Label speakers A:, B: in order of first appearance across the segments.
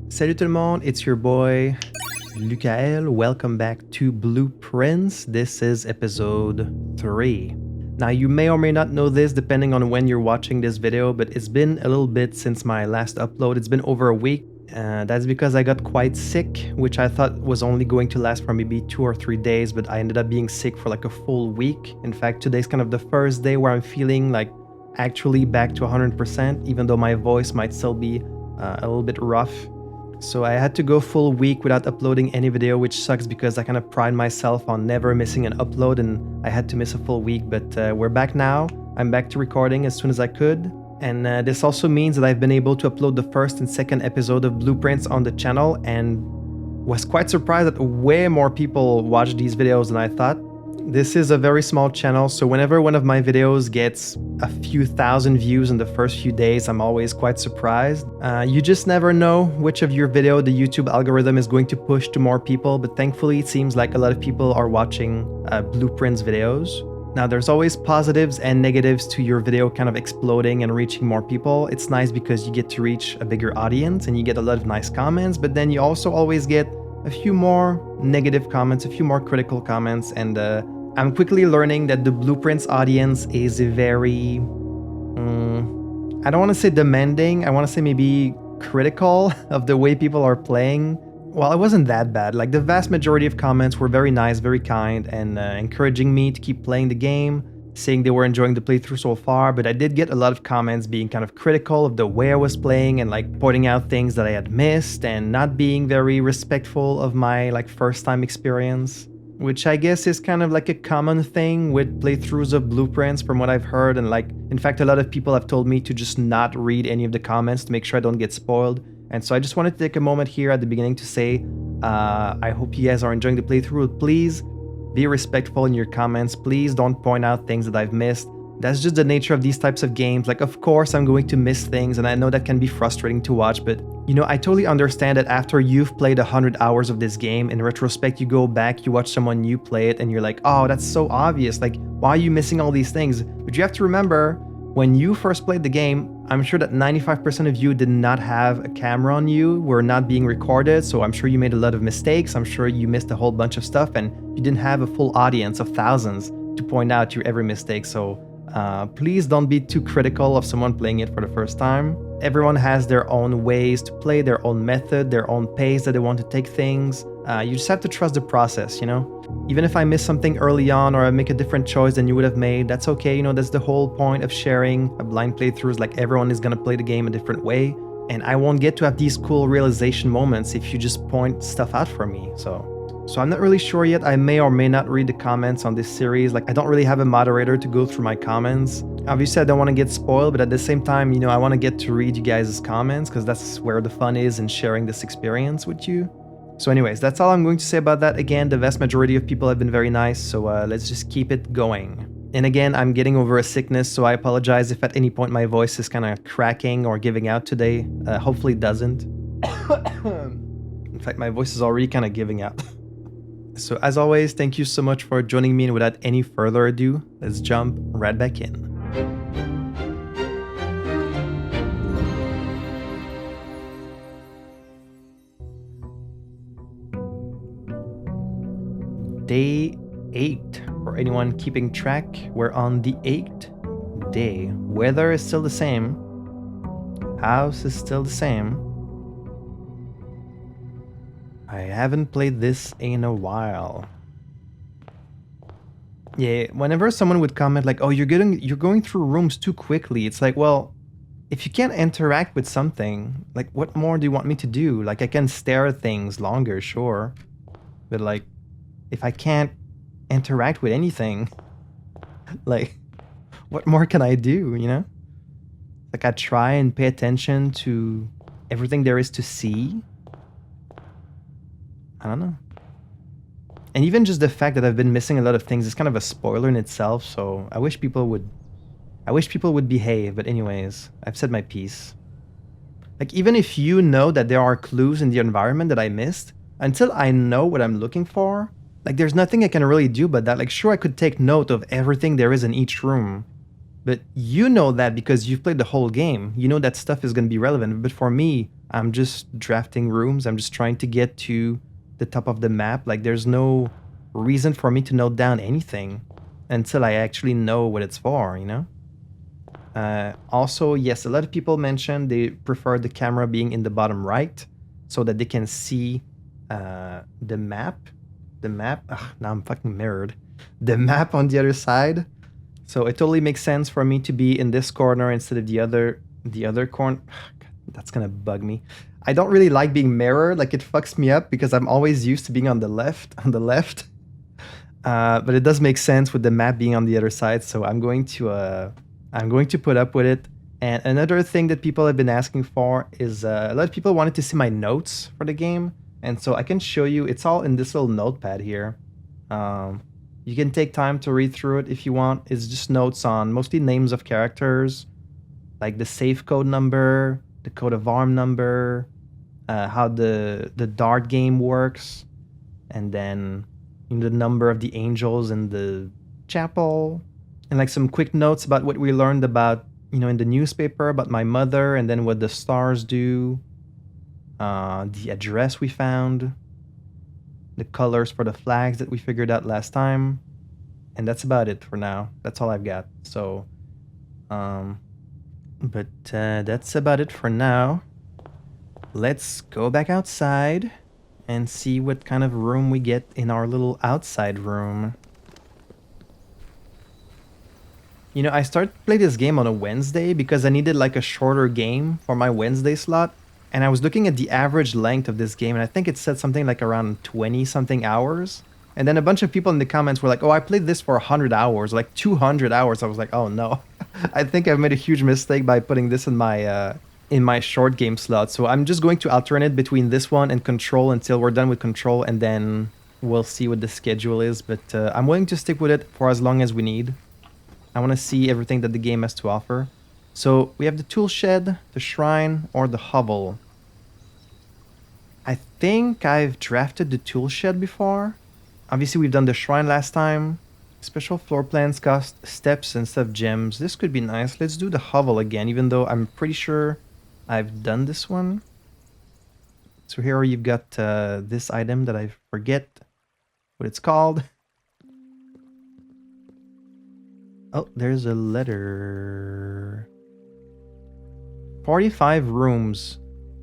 A: Salut tout le monde, it's your boy Lukael. Welcome back to Blueprints. This is episode 3. Now you may or may not know this depending on when you're watching this video, but it's been a little bit since my last upload. It's been over a week. That's because I got quite sick, which I thought was only going to last for maybe 2 or 3 days, but I ended up being sick for like a full week. In fact, today's kind of the first day where I'm feeling like actually back to 100%, even though my voice might still be a little bit rough. So I had to go full week without uploading any video, which sucks because I kind of pride myself on never missing an upload, and I had to miss a full week, but we're back now. I'm back to recording as soon as I could. And this also means that I've been able to upload the first and second episode of Blueprints on the channel, and was quite surprised that way more people watch these videos than I thought. This is a very small channel, so whenever one of my videos gets a few thousand views in the first few days, I'm always quite surprised. You just never know which of your video the YouTube algorithm is going to push to more people, but thankfully it seems like a lot of people are watching Blueprints videos. Now there's always positives and negatives to your video kind of exploding and reaching more people. It's nice because you get to reach a bigger audience and you get a lot of nice comments, but then you also always get a few more negative comments, a few more critical comments, and I'm quickly learning that the Blueprints audience is very, I don't want to say demanding, I want to say maybe critical of the way people are playing. Well, it wasn't that bad. Like, the vast majority of comments were very nice, very kind, and encouraging me to keep playing the game, saying they were enjoying the playthrough so far, but I did get a lot of comments being kind of critical of the way I was playing and like pointing out things that I had missed and not being very respectful of my like first time experience, which I guess is kind of like a common thing with playthroughs of Blueprints from what I've heard. And like, in fact, a lot of people have told me to just not read any of the comments to make sure I don't get spoiled. And so I just wanted to take a moment here at the beginning to say, I hope you guys are enjoying the playthrough. Please be respectful in your comments. Please don't point out things that I've missed. That's just the nature of these types of games. Like, of course, I'm going to miss things, and I know that can be frustrating to watch, but you know, I totally understand that after you've played 100 hours of this game, in retrospect, you go back, you watch someone new play it, and you're like, oh, that's so obvious. Like, why are you missing all these things? But you have to remember, when you first played the game, I'm sure that 95% of you did not have a camera on you, were not being recorded, so I'm sure you made a lot of mistakes. I'm sure you missed a whole bunch of stuff, and you didn't have a full audience of thousands to point out your every mistake. So please don't be too critical of someone playing it for the first time. Everyone has their own ways to play, their own method, their own pace that they want to take things. You just have to trust the process, you know? Even if I miss something early on or I make a different choice than you would have made, that's okay. You know, that's the whole point of sharing a blind playthrough, is like everyone is gonna play the game a different way. And I won't get to have these cool realization moments if you just point stuff out for me. So I'm not really sure yet. I may or may not read the comments on this series. Like, I don't really have a moderator to go through my comments. Obviously, I don't want to get spoiled, but at the same time, you know, I want to get to read you guys' comments because that's where the fun is in sharing this experience with you. So anyways, that's all I'm going to say about that. Again, the vast majority of people have been very nice, so let's just keep it going. And again, I'm getting over a sickness, so I apologize if at any point my voice is kind of cracking or giving out today. Hopefully it doesn't. In fact, my voice is already kind of giving out. So as always, thank you so much for joining me, and without any further ado, let's jump right back in. Day 8. For anyone keeping track, we're on the 8th day. Weather is still the same. House is still the same. I haven't played this in a while. Yeah, whenever someone would comment like, oh, you're going through rooms too quickly, it's like, well, if you can't interact with something, like, what more do you want me to do? Like, I can stare at things longer, sure. But like, if I can't interact with anything, like, what more can I do, you know? Like, I try and pay attention to everything there is to see. I don't know. And even just the fact that I've been missing a lot of things is kind of a spoiler in itself, so I wish people would behave, but anyways, I've said my piece. Like, even if you know that there are clues in the environment that I missed, until I know what I'm looking for, like, there's nothing I can really do but that. Like, sure, I could take note of everything there is in each room, But you know that because you've played the whole game. You know that stuff is going to be relevant. But for me, I'm just drafting rooms. I'm just trying to get to the top of the map. Like, there's no reason for me to note down anything until I actually know what it's for, you know? Also, yes, a lot of people mentioned they prefer the camera being in the bottom right so that they can see the map. The map. Ugh, now I'm fucking mirrored. The map on the other side. So it totally makes sense for me to be in this corner instead of the other corner. That's gonna bug me. I don't really like being mirrored. Like, it fucks me up because I'm always used to being on the left. But it does make sense with the map being on the other side. So I'm going to put up with it. And another thing that people have been asking for is a lot of people wanted to see my notes for the game. And so I can show you. It's all in this little notepad here. You can take time to read through it if you want. It's just notes on mostly names of characters, like the safe code number, the coat of arm number, how the dart game works, and then the number of the angels in the chapel, and like some quick notes about what we learned about, in the newspaper about my mother, and then what the stars do, the address we found, the colors for the flags that we figured out last time, and that's about it for now. That's all I've got. So, but that's about it for now. Let's go back outside and see what kind of room we get in our little outside room. I started to play this game on a Wednesday because I needed like a shorter game for my Wednesday slot. And I was looking at the average length of this game, and I think it said something like around 20-something hours. And then a bunch of people in the comments were like, oh, I played this for 100 hours, like 200 hours. I was like, oh no. I think I've made a huge mistake by putting this in my short game slot. So I'm just going to alternate between this one and Control until we're done with Control, and then we'll see what the schedule is. But I'm willing to stick with it for as long as we need. I want to see everything that the game has to offer. So we have the tool shed, the shrine, or the hovel. I think I've drafted the tool shed before. Obviously, we've done the shrine last time. Special floor plans cost steps instead of gems. This could be nice. Let's do the hovel again, even though I'm pretty sure I've done this one. So here you've got this item that I forget what it's called. Oh, there's a letter. 45 rooms.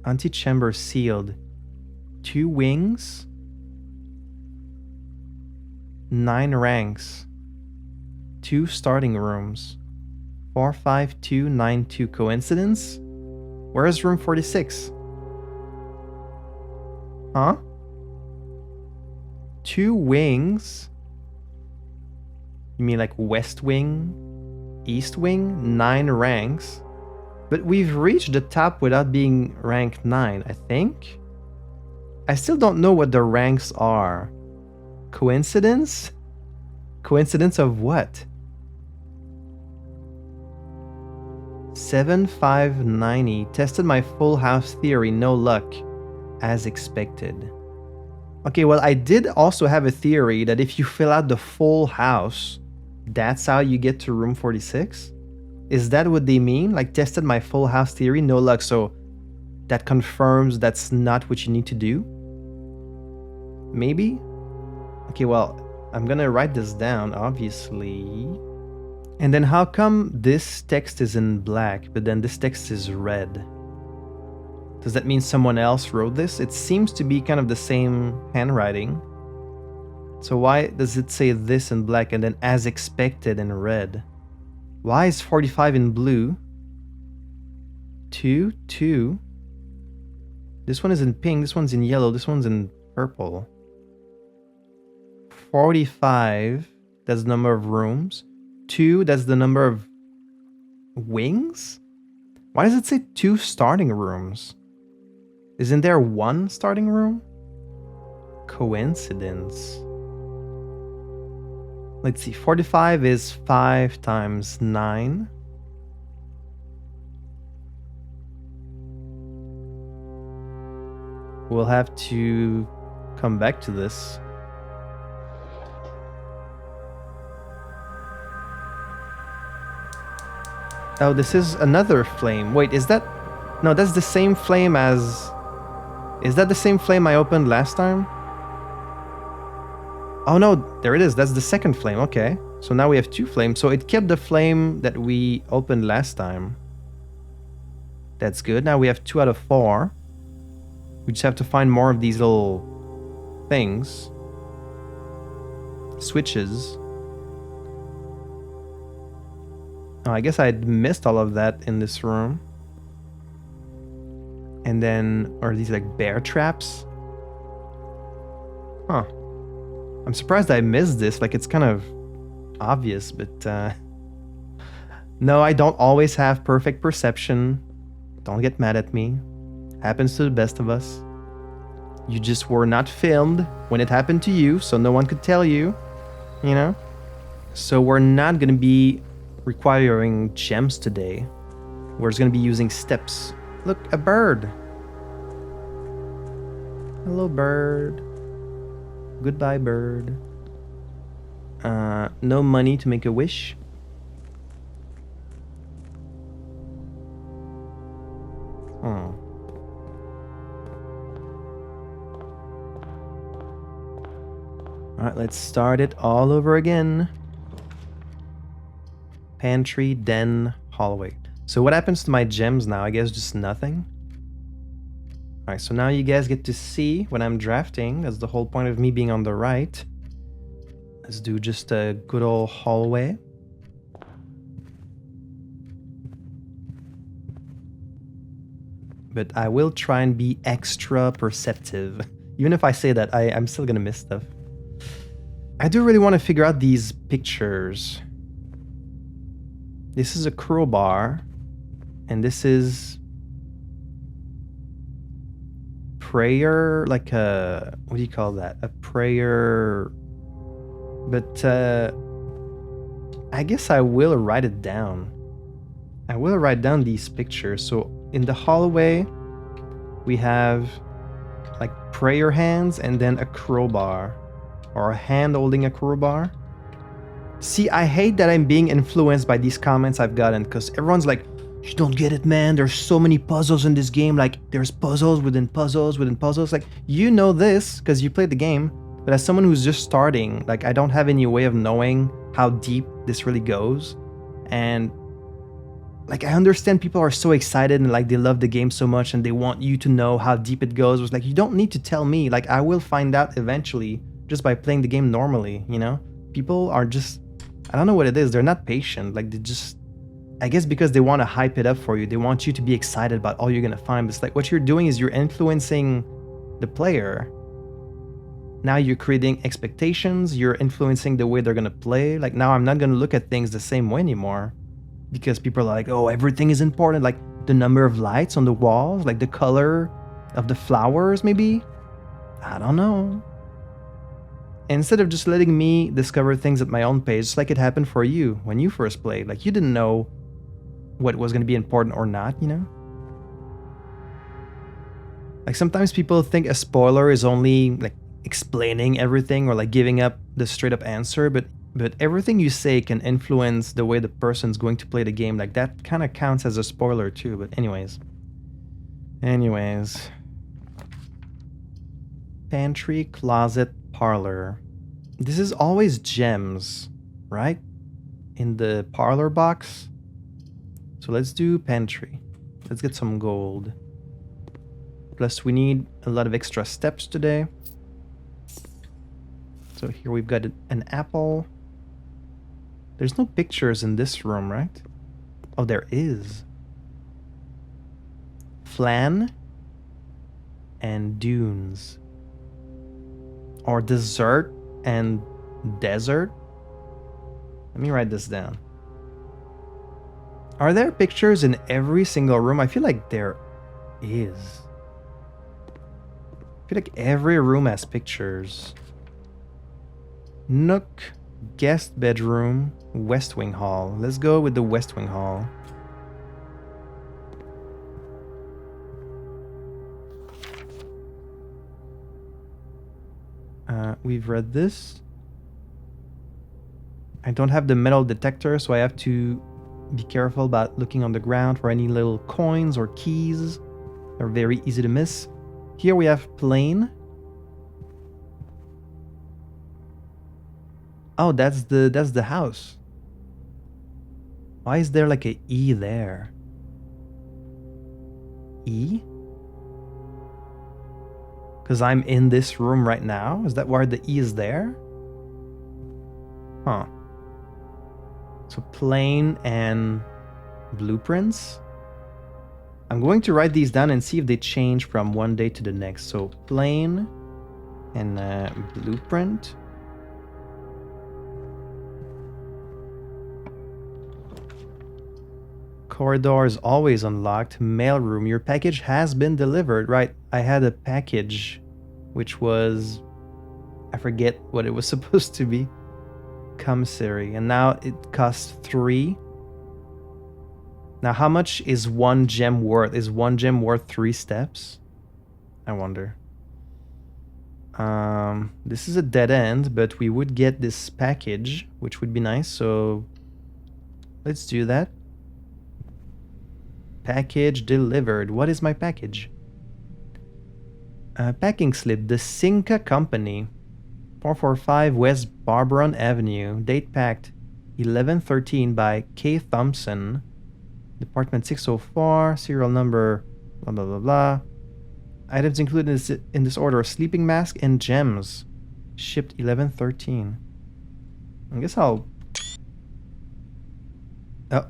A: Antechamber sealed. 2 wings. 9 ranks. 2 starting rooms. 45292. Coincidence? Where is room 46? Huh? 2 wings? You mean like West Wing? East Wing? 9 ranks? But we've reached the top without being rank 9, I think? I still don't know what the ranks are. Coincidence? Coincidence of what? 7590. Tested my full house theory, no luck. As expected. Okay, well, I did also have a theory that if you fill out the full house, that's how you get to room 46? Is that what they mean? Like, tested my full house theory, no luck, so that confirms that's not what you need to do? Maybe? Okay, well, I'm gonna write this down, obviously. And then how come this text is in black, but then this text is red? Does that mean someone else wrote this? It seems to be kind of the same handwriting. So why does it say this in black and then as expected in red? Why is 45 in blue? 2, 2. This one is in pink, this one's in yellow, this one's in purple. 45, that's the number of rooms. 2, that's the number of wings? Why does it say 2 starting rooms? Isn't there 1 starting room? Coincidence. Let's see, 45 is 5 times 9. We'll have to come back to this. Oh, this is another flame. Wait, is that... No, that's the same flame as... Is that the same flame I opened last time? Oh no, there it is. That's the second flame. Okay. So now we have 2 flames. So it kept the flame that we opened last time. That's good. Now we have 2 out of 4. We just have to find more of these little things. Switches. Oh, I guess I missed all of that in this room. And then, are these like bear traps? Huh. I'm surprised I missed this. Like, it's kind of obvious, but no, I don't always have perfect perception. Don't get mad at me. Happens to the best of us. You just were not filmed when it happened to you, so no one could tell you, you know? So we're not gonna be requiring gems today. We're just gonna be using steps. Look, a bird. Hello, bird. Goodbye, bird. No money to make a wish. Oh. Alright, let's start it all over again. Pantry, den, hallway. So what happens to my gems now? I guess just nothing. Alright, so now you guys get to see when I'm drafting. That's the whole point of me being on the right. Let's do just a good old hallway. But I will try and be extra perceptive. Even if I say that, I'm still gonna miss stuff. I do really want to figure out these pictures. This is a crowbar. And this is... prayer, like a... what do you call that? A prayer... But, I guess I will write it down. I will write down these pictures. So, in the hallway, we have, like, prayer hands and then a crowbar. Or a hand holding a crowbar. See, I hate that I'm being influenced by these comments I've gotten, because everyone's like, you don't get it, man. There's so many puzzles in this game. Like, there's puzzles within puzzles within puzzles. Like, you know this because you played the game. But as someone who's just starting, like, I don't have any way of knowing how deep this really goes. And, like, I understand people are so excited and, like, they love the game so much and they want you to know how deep it goes. It's like, you don't need to tell me. Like, I will find out eventually just by playing the game normally, you know? People are just... I don't know what it is. They're not patient. Like, they just... I guess because they want to hype it up for you. They want you to be excited about all you're going to find. But it's like, what you're doing is you're influencing the player. Now you're creating expectations. You're influencing the way they're going to play. Like, now I'm not going to look at things the same way anymore. Because people are like, oh, everything is important. Like, the number of lights on the walls. Like, the color of the flowers, maybe. I don't know. Instead of just letting me discover things at my own pace, just like it happened for you when you first played. Like, you didn't know what was going to be important or not, you know? Like, sometimes people think a spoiler is only, like, explaining everything or, like, giving up the straight-up answer, but everything you say can influence the way the person's going to play the game. Like, that kind of counts as a spoiler, too. But anyways. Pantry, closet, parlor. This is always gems, right? In the parlor box. So let's do pantry. Let's get some gold. Plus we need a lot of extra steps today. So here we've got an apple. There's no pictures in this room, right? Oh, there is. Flan and dunes. Or dessert and desert. Let me write this down. Are there pictures in every single room? I feel like there is. I feel like every room has pictures. Nook, guest bedroom, West Wing Hall. Let's go with the West Wing Hall. We've read this. I don't have the metal detector, so I have to Be careful about looking on the ground for any little coins or keys. They're very easy to miss. Here we have plane. Oh, that's the house. Why is there like a E there? E? Because I'm in this room right now? Is that why the E is there? Huh. So plane and blueprints. I'm going to write these down and see if they change from one day to the next. So plane and blueprint. Corridor is always unlocked. Mailroom. Your package has been delivered. Right. I had a package which was... I forget what it was supposed to be. Commissary. And now it costs 3. Now how much is 1 gem worth? Is 1 gem worth 3 steps? I wonder. This is a dead end, but we would get this package, which would be nice. So let's do that. Package delivered. What is my package? Packing slip. The Cinca Company. 445 West Barbaron Avenue. Date packed 11/13 by K. Thompson. Department 604. Serial number blah blah blah blah. Items included in this order: sleeping mask and gems. Shipped 11/13. I guess I'll... Oh,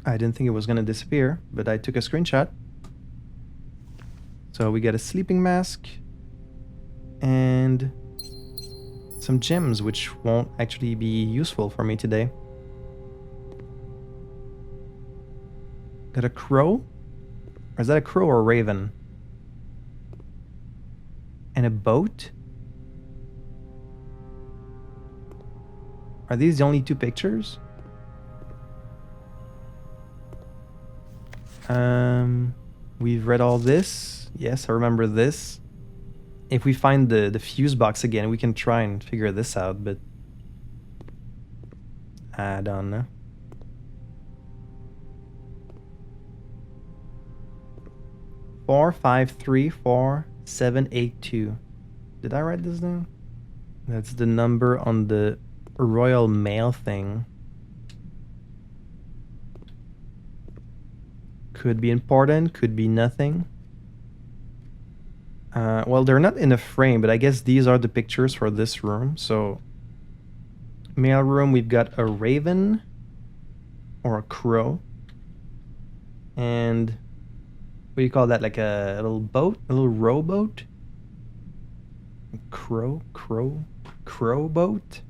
A: I didn't think it was gonna disappear, but I took a screenshot. So we get a sleeping mask and some gems, which won't actually be useful for me today. Got a crow? Or is that a crow or a raven? And a boat? Are these the only 2 pictures? We've read all this. Yes, I remember this. If we find the fuse box again, we can try and figure this out, but I don't know. Four, 5, 3, 4, 7, 8, 2. Did I write this down? That's the number on the Royal Mail thing. Could be important, could be nothing. Well, they're not in a frame, but I guess these are the pictures for this room. So, mail room, we've got a raven or a crow. And what do you call that? Like a little boat? A little rowboat? Crow boat? Crow boat?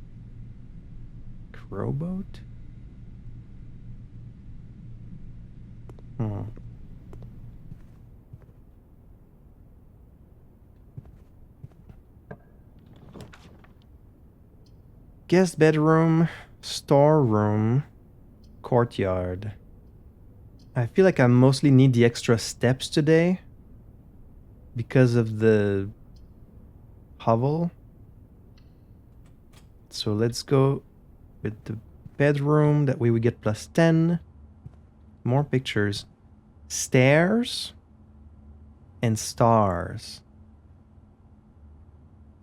A: Guest bedroom, storeroom, courtyard. I feel like I mostly need the extra steps today because of the hovel. So let's go with the bedroom. That way we get plus 10. More pictures. Stairs and stars.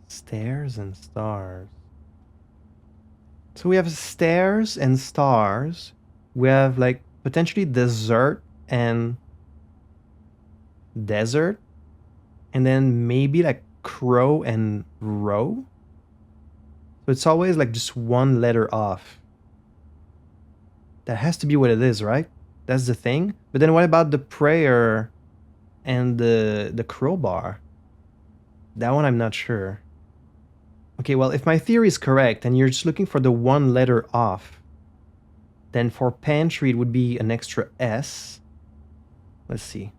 A: Stairs and stars. So we have stairs and stars. We have like potentially dessert and desert. And then maybe like crow and row. So it's always like just one letter off. That has to be what it is, right? That's the thing. But then what about the prayer and the crowbar? That one I'm not sure. Okay, well, if my theory is correct and you're just looking for the one letter off, then for pantry it would be an extra S. Let's see.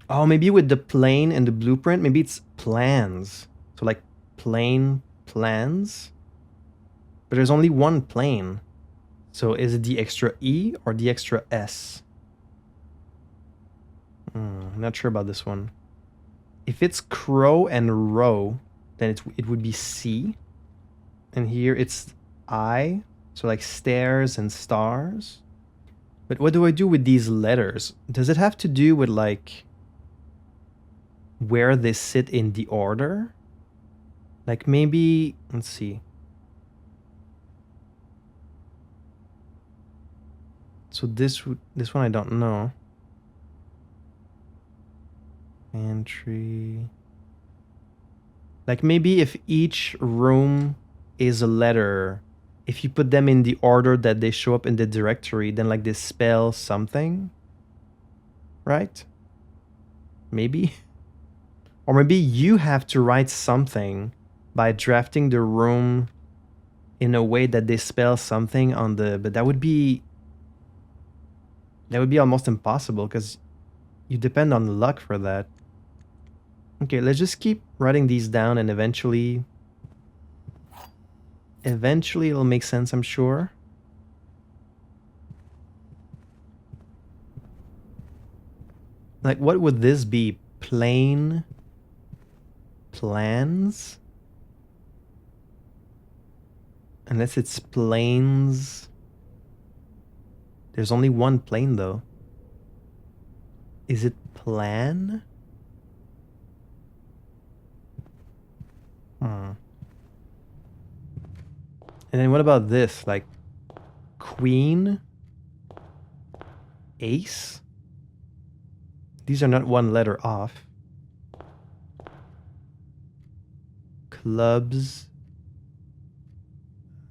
A: Oh, maybe with the plane and the blueprint, maybe it's plans. So like plane plans. But there's only one plane. So is it the extra E or the extra S? I'm not sure about this one. If it's crow and row, then it would be C. And here it's I. So like stairs and stars. But what do I do with these letters? Does it have to do with, like, where they sit in the order? Like, maybe... Let's see. So this one I don't know. Entry... Like, maybe if each room is a letter, if you put them in the order that they show up in the directory, then, like, they spell something, right? Maybe? Or maybe you have to write something by drafting the room in a way that they spell something on the... But that would be almost impossible because you depend on luck for that. Okay, let's just keep writing these down, and eventually it'll make sense, I'm sure. Like, what would this be? Plane? Plans? Unless it's planes. There's only one plane, though. Is it plan? And then what about this? Like, queen? Ace? These are not one letter off. Clubs.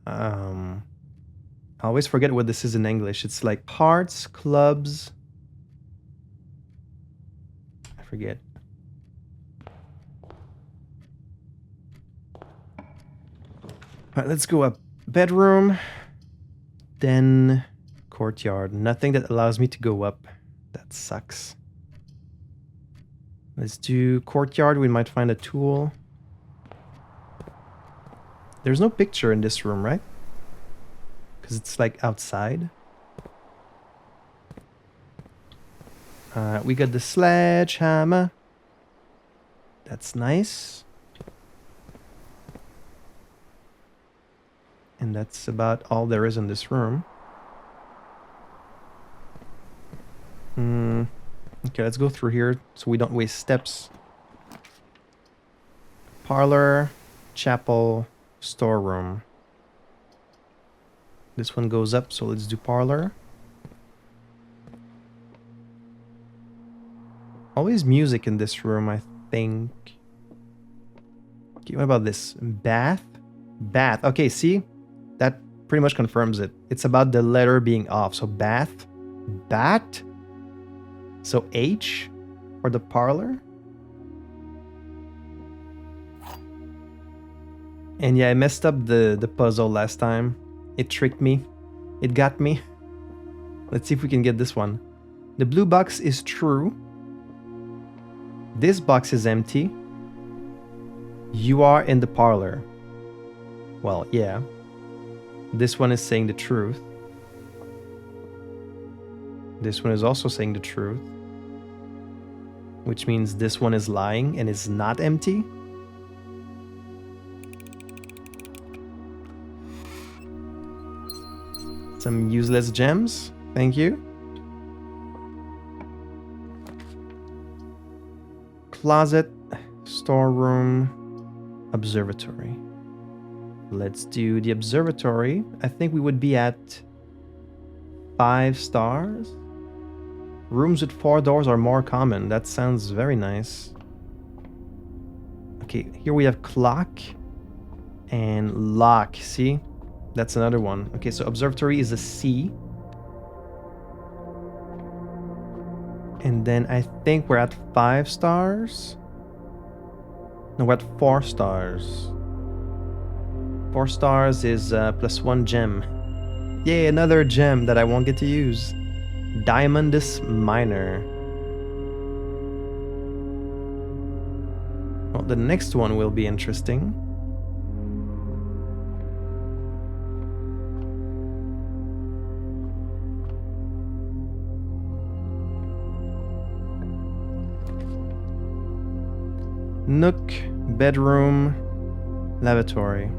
A: I always forget what this is in English. It's like hearts, clubs. I forget. Alright, let's go up. Bedroom. Then courtyard. Nothing that allows me to go up. That sucks. Let's do courtyard. We might find a tool. There's no picture in this room, right? Because it's like outside. We got the sledgehammer. That's nice. And that's about all there is in this room. Okay, let's go through here so we don't waste steps. Parlor, chapel, storeroom. This one goes up, so let's do parlor. Always music in this room, I think. Okay, what about this? Bath? Bath. Okay, see? That pretty much confirms it. It's about the letter being off. So bath. Bat? So H for the parlor? And yeah, I messed up the puzzle last time. It tricked me. It got me. Let's see if we can get this one. The blue box is true. This box is empty. You are in the parlor. Well, yeah. This one is saying the truth. This one is also saying the truth. Which means this one is lying and is not empty. Some useless gems. Thank you. Closet, storeroom, observatory. Let's do the observatory. I think we would be at 5 stars. Rooms with 4 doors are more common. That sounds very nice. Okay, here we have clock and lock. See? That's another one. Okay, so observatory is a C. And then I think we're at 5 stars. No, we're at 4 stars. 4 stars is +1 gem. Yay, another gem that I won't get to use. Diamondus Minor. Well, the next one will be interesting. Nook, bedroom, lavatory.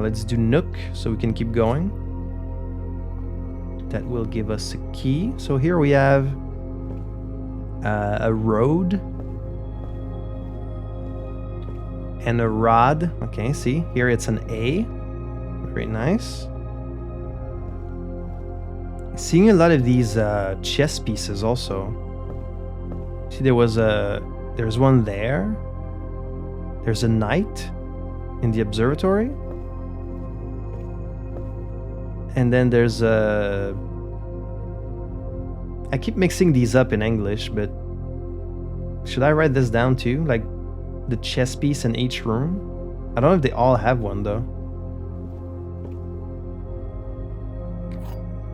A: Let's do Nook so we can keep going. that will give us a key. So here we have a road and a rod. Okay, see, here it's an A. Very nice. Seeing a lot of these chess pieces also. See, there's one there. There's a knight in the observatory. And then there's a... I keep mixing these up in English, but should I write this down too? Like the chess piece in each room? I don't know if they all have one though.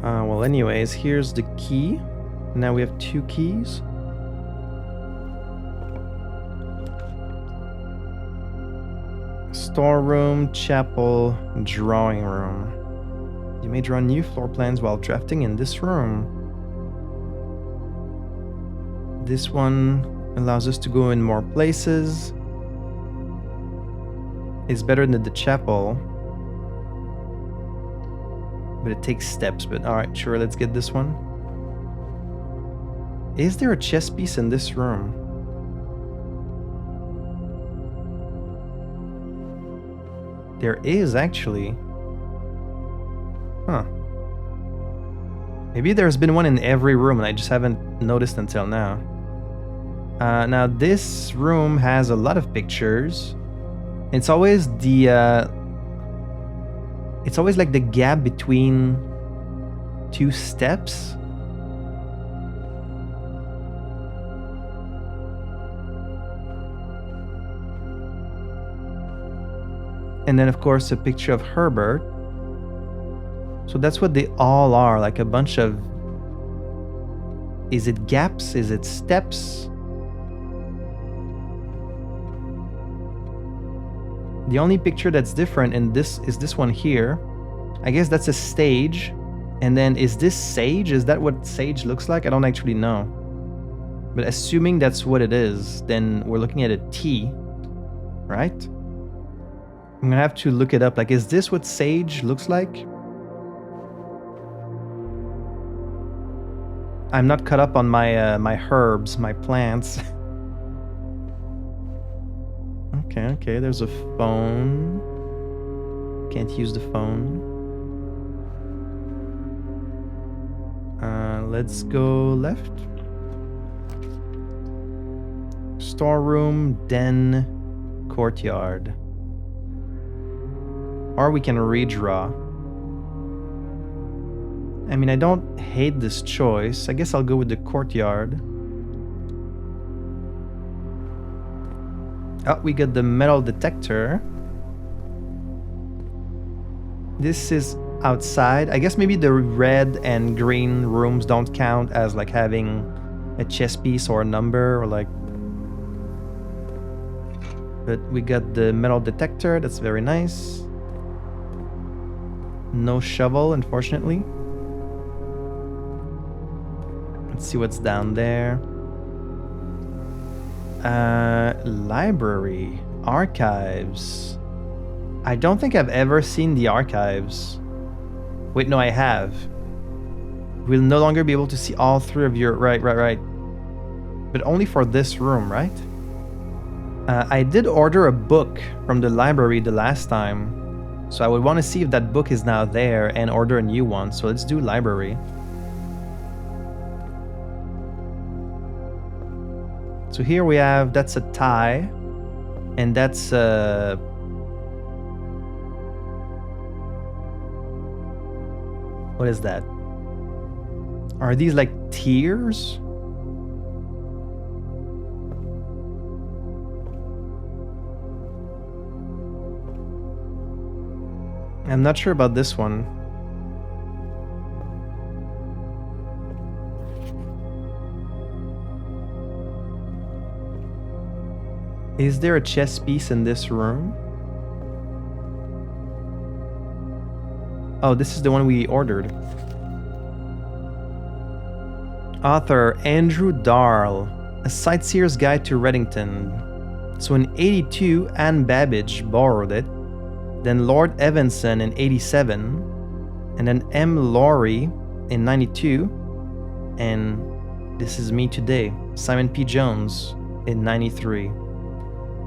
A: Well, anyways, here's the key. Now we have 2 keys. Storeroom, chapel, drawing room. You may draw new floor plans while drafting in this room. This one allows us to go in more places. It's better than the chapel. But it takes steps, but alright, sure, let's get this one. Is there a chess piece in this room? There is, actually. Huh. Maybe there's been one in every room and I just haven't noticed until now. Now this room has a lot of pictures. It's always the... it's always like the gap between 2 steps. And then of course a picture of Herbert. So that's what they all are, like a bunch of... Is it gaps? Is it steps? The only picture that's different in this is this one here. I guess that's a stage. And then is this sage? Is that what sage looks like? I don't actually know. But assuming that's what it is, then we're looking at a T, right? I'm gonna have to look it up. Like, is this what sage looks like? I'm not caught up on my my herbs, my plants. Okay, there's a phone. Can't use the phone. Let's go left. Storeroom, den, courtyard. Or we can redraw. I mean, I don't hate this choice. I guess I'll go with the courtyard. Oh, we got the metal detector. This is outside. I guess maybe the red and green rooms don't count as like having a chess piece or a number or like... But we got the metal detector. That's very nice. No shovel, unfortunately. Let's see what's down there. Library. Archives. I don't think I've ever seen the archives. Wait, no, I have. We'll no longer be able to see all 3 of your... Right. But only for this room, right? I did order a book from the library the last time. So I would want to see if that book is now there and order a new one. So let's do library. So here we have, that's a tie. And that's what is that? Are these like tears? I'm not sure about this one. Is there a chess piece in this room? Oh, this is the one we ordered. Author Andrew Darl, A Sightseer's Guide to Reddington. So in 82, Anne Babbage borrowed it. Then Lord Evanson in 87. And then M. Laurie in 92, and this is me today, Simon P. Jones, in 93.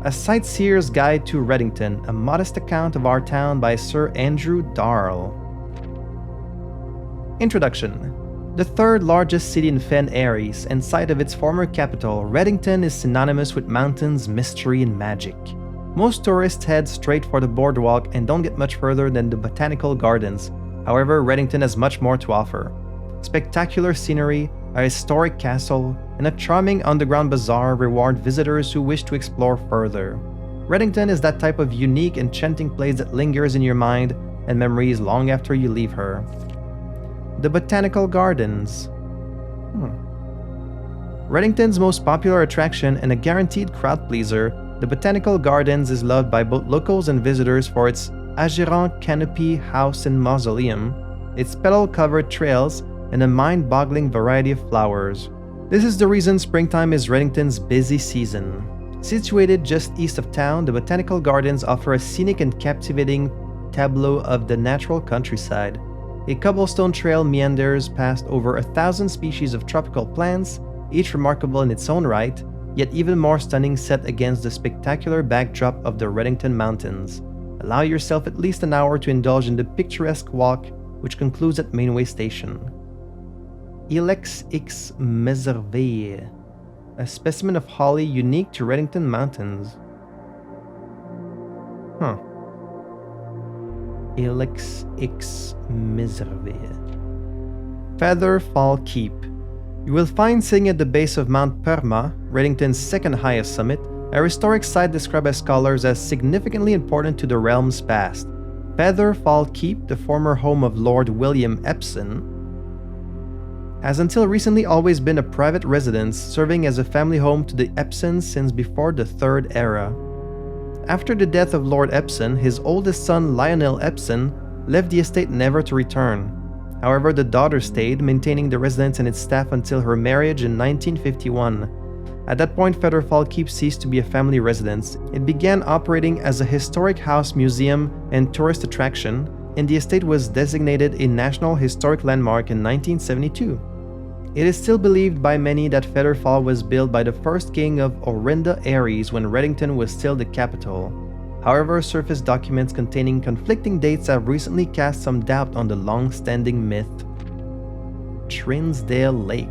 A: A Sightseer's Guide to Reddington, a modest account of our town by Sir Andrew Darrell. Introduction. The third largest city in Fen Aries and site of its former capital, Reddington is synonymous with mountains, mystery, and magic. Most tourists head straight for the boardwalk and don't get much further than the botanical gardens. However, Reddington has much more to offer. Spectacular scenery, a historic castle, and a charming underground bazaar reward visitors who wish to explore further. Reddington is that type of unique, enchanting place that lingers in your mind and memories long after you leave her. The Botanical Gardens. Reddington's most popular attraction and a guaranteed crowd pleaser, the Botanical Gardens is loved by both locals and visitors for its Agirant canopy house and mausoleum, its petal-covered trails, and a mind-boggling variety of flowers. This is the reason springtime is Reddington's busy season. Situated just east of town, the Botanical Gardens offer a scenic and captivating tableau of the natural countryside. A cobblestone trail meanders past over 1,000 species of tropical plants, each remarkable in its own right, yet even more stunning set against the spectacular backdrop of the Reddington Mountains. Allow yourself at least an hour to indulge in the picturesque walk, which concludes at Mainway Station. Ilex X Meserveille, a specimen of holly unique to Reddington Mountains. Ilex X Meserveille. Feather Fall Keep. You will find sitting at the base of Mount Perma, Reddington's second highest summit, a historic site described by scholars as significantly important to the realm's past. Feather Fall Keep, the former home of Lord William Epsom, has until recently always been a private residence, serving as a family home to the Epsons since before the Third Era. After the death of Lord Epsom, his oldest son Lionel Epsom left the estate never to return. However, the daughter stayed, maintaining the residence and its staff until her marriage in 1951. At that point, Featherfall Keep ceased to be a family residence. It began operating as a historic house museum and tourist attraction, and the estate was designated a National Historic Landmark in 1972. It is still believed by many that Featherfall was built by the first king of Orinda Aries when Reddington was still the capital. However, surface documents containing conflicting dates have recently cast some doubt on the long-standing myth. Trinsdale Lake.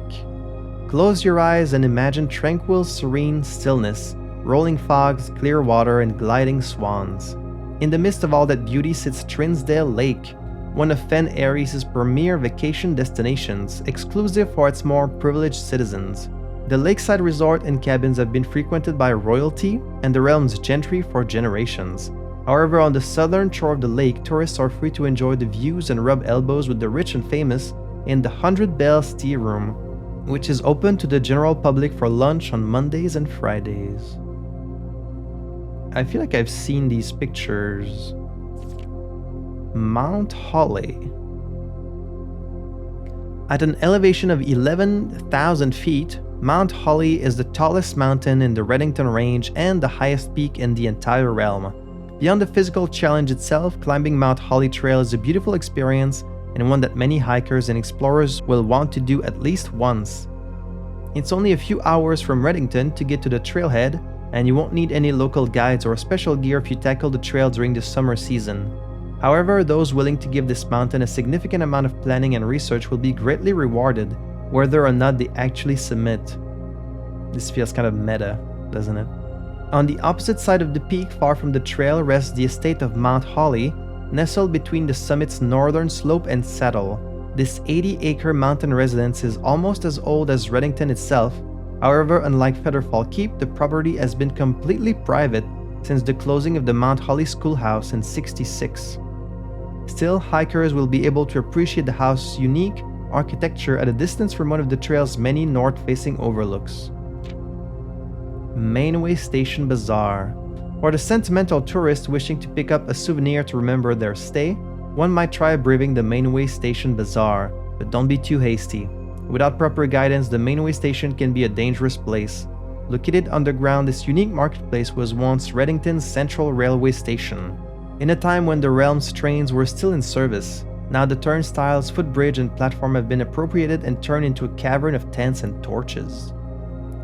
A: Close your eyes and imagine tranquil, serene stillness, rolling fogs, clear water, and gliding swans. In the midst of all that beauty sits Trinsdale Lake, one of Fen Aries' premier vacation destinations, exclusive for its more privileged citizens. The lakeside resort and cabins have been frequented by royalty and the realm's gentry for generations. However, on the southern shore of the lake, tourists are free to enjoy the views and rub elbows with the rich and famous in the 100 Bells Tea Room, which is open to the general public for lunch on Mondays and Fridays. I feel like I've seen these pictures. Mount Holly. At an elevation of 11,000 feet, Mount Holly is the tallest mountain in the Reddington Range and the highest peak in the entire realm. Beyond the physical challenge itself, climbing Mount Holly Trail is a beautiful experience and one that many hikers and explorers will want to do at least once. It's only a few hours from Reddington to get to the trailhead, and you won't need any local guides or special gear if you tackle the trail during the summer season. However, those willing to give this mountain a significant amount of planning and research will be greatly rewarded, whether or not they actually submit. This feels kind of meta, doesn't it? On the opposite side of the peak, far from the trail, rests the estate of Mount Holly, nestled between the summit's northern slope and saddle. This 80-acre mountain residence is almost as old as Reddington itself. However, unlike Featherfall Keep, the property has been completely private since the closing of the Mount Holly Schoolhouse in '66. Still, hikers will be able to appreciate the house's unique architecture at a distance from one of the trail's many north-facing overlooks. Mainway Station Bazaar. For the sentimental tourist wishing to pick up a souvenir to remember their stay, one might try braving the Mainway Station Bazaar, but don't be too hasty. Without proper guidance, the Mainway Station can be a dangerous place. Located underground, this unique marketplace was once Reddington's central railway station. In a time when the realm's trains were still in service, Now the turnstiles, footbridge, and platform have been appropriated and turned into a cavern of tents and torches.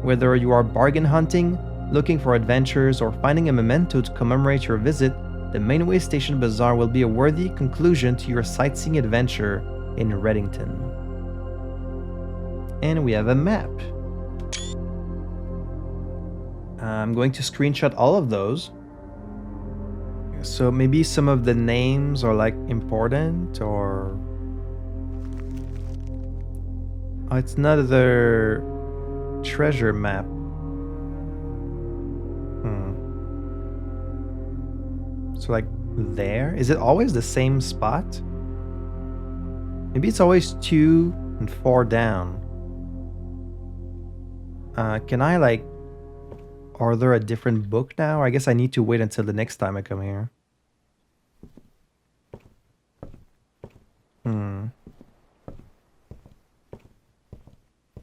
A: Whether you are bargain hunting, looking for adventures, or finding a memento to commemorate your visit, the Mainway Station Bazaar will be a worthy conclusion to your sightseeing adventure in Reddington. And we have a map. I'm going to screenshot all of those. So maybe some of the names are like important, or... Oh, it's another treasure map. So like there? Is it always the same spot? Maybe it's always 2 and 4 down. Can I like order a different book now? I guess I need to wait until the next time I come here.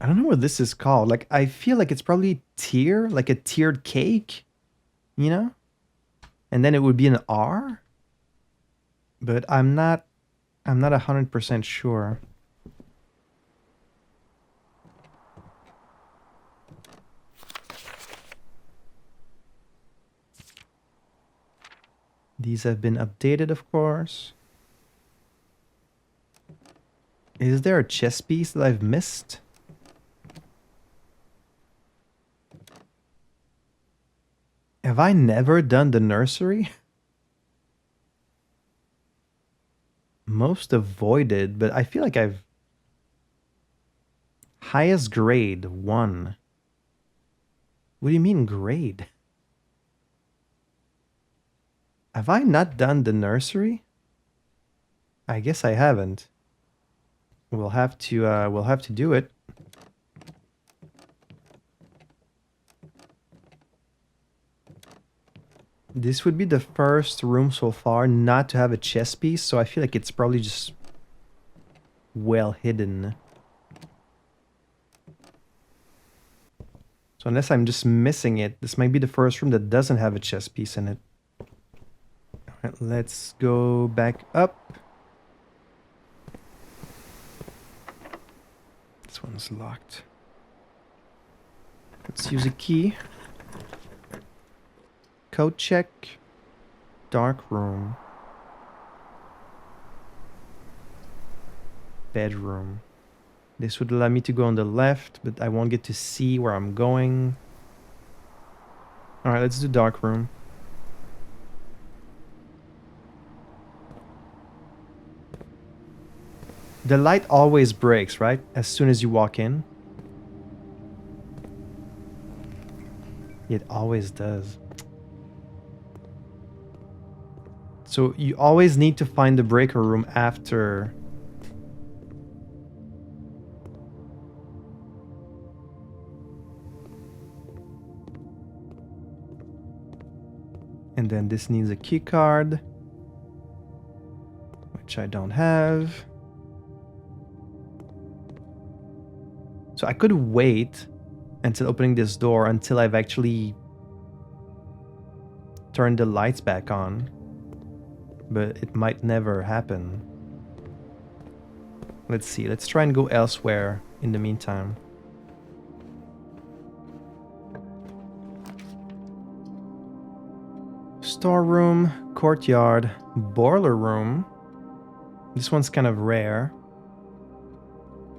A: I don't know what this is called. Like, I feel like it's probably tier, like a tiered cake, you know? And then it would be an R? But I'm not 100% sure. These have been updated, of course. Is there a chess piece that I've missed? Have I never done the nursery? Most avoided, but I feel like I've... Highest grade, 1. What do you mean grade? Have I not done the nursery? I guess I haven't. We'll have to do it. This would be the first room so far not to have a chess piece, so I feel like it's probably just well hidden. So unless I'm just missing it, this might be the first room that doesn't have a chess piece in it. Alright, let's go back up. This one's locked. Let's use a key. Code check. Dark room. Bedroom. This would allow me to go on the left, but I won't get to see where I'm going. Alright, let's do dark room. The light always breaks, right? As soon as you walk in. It always does. So you always need to find the breaker room after. And then this needs a key card, which I don't have. So I could wait until opening this door until I've actually turned the lights back on. But it might never happen. Let's see. Let's try and go elsewhere in the meantime. Storeroom, courtyard, boiler room. This one's kind of rare.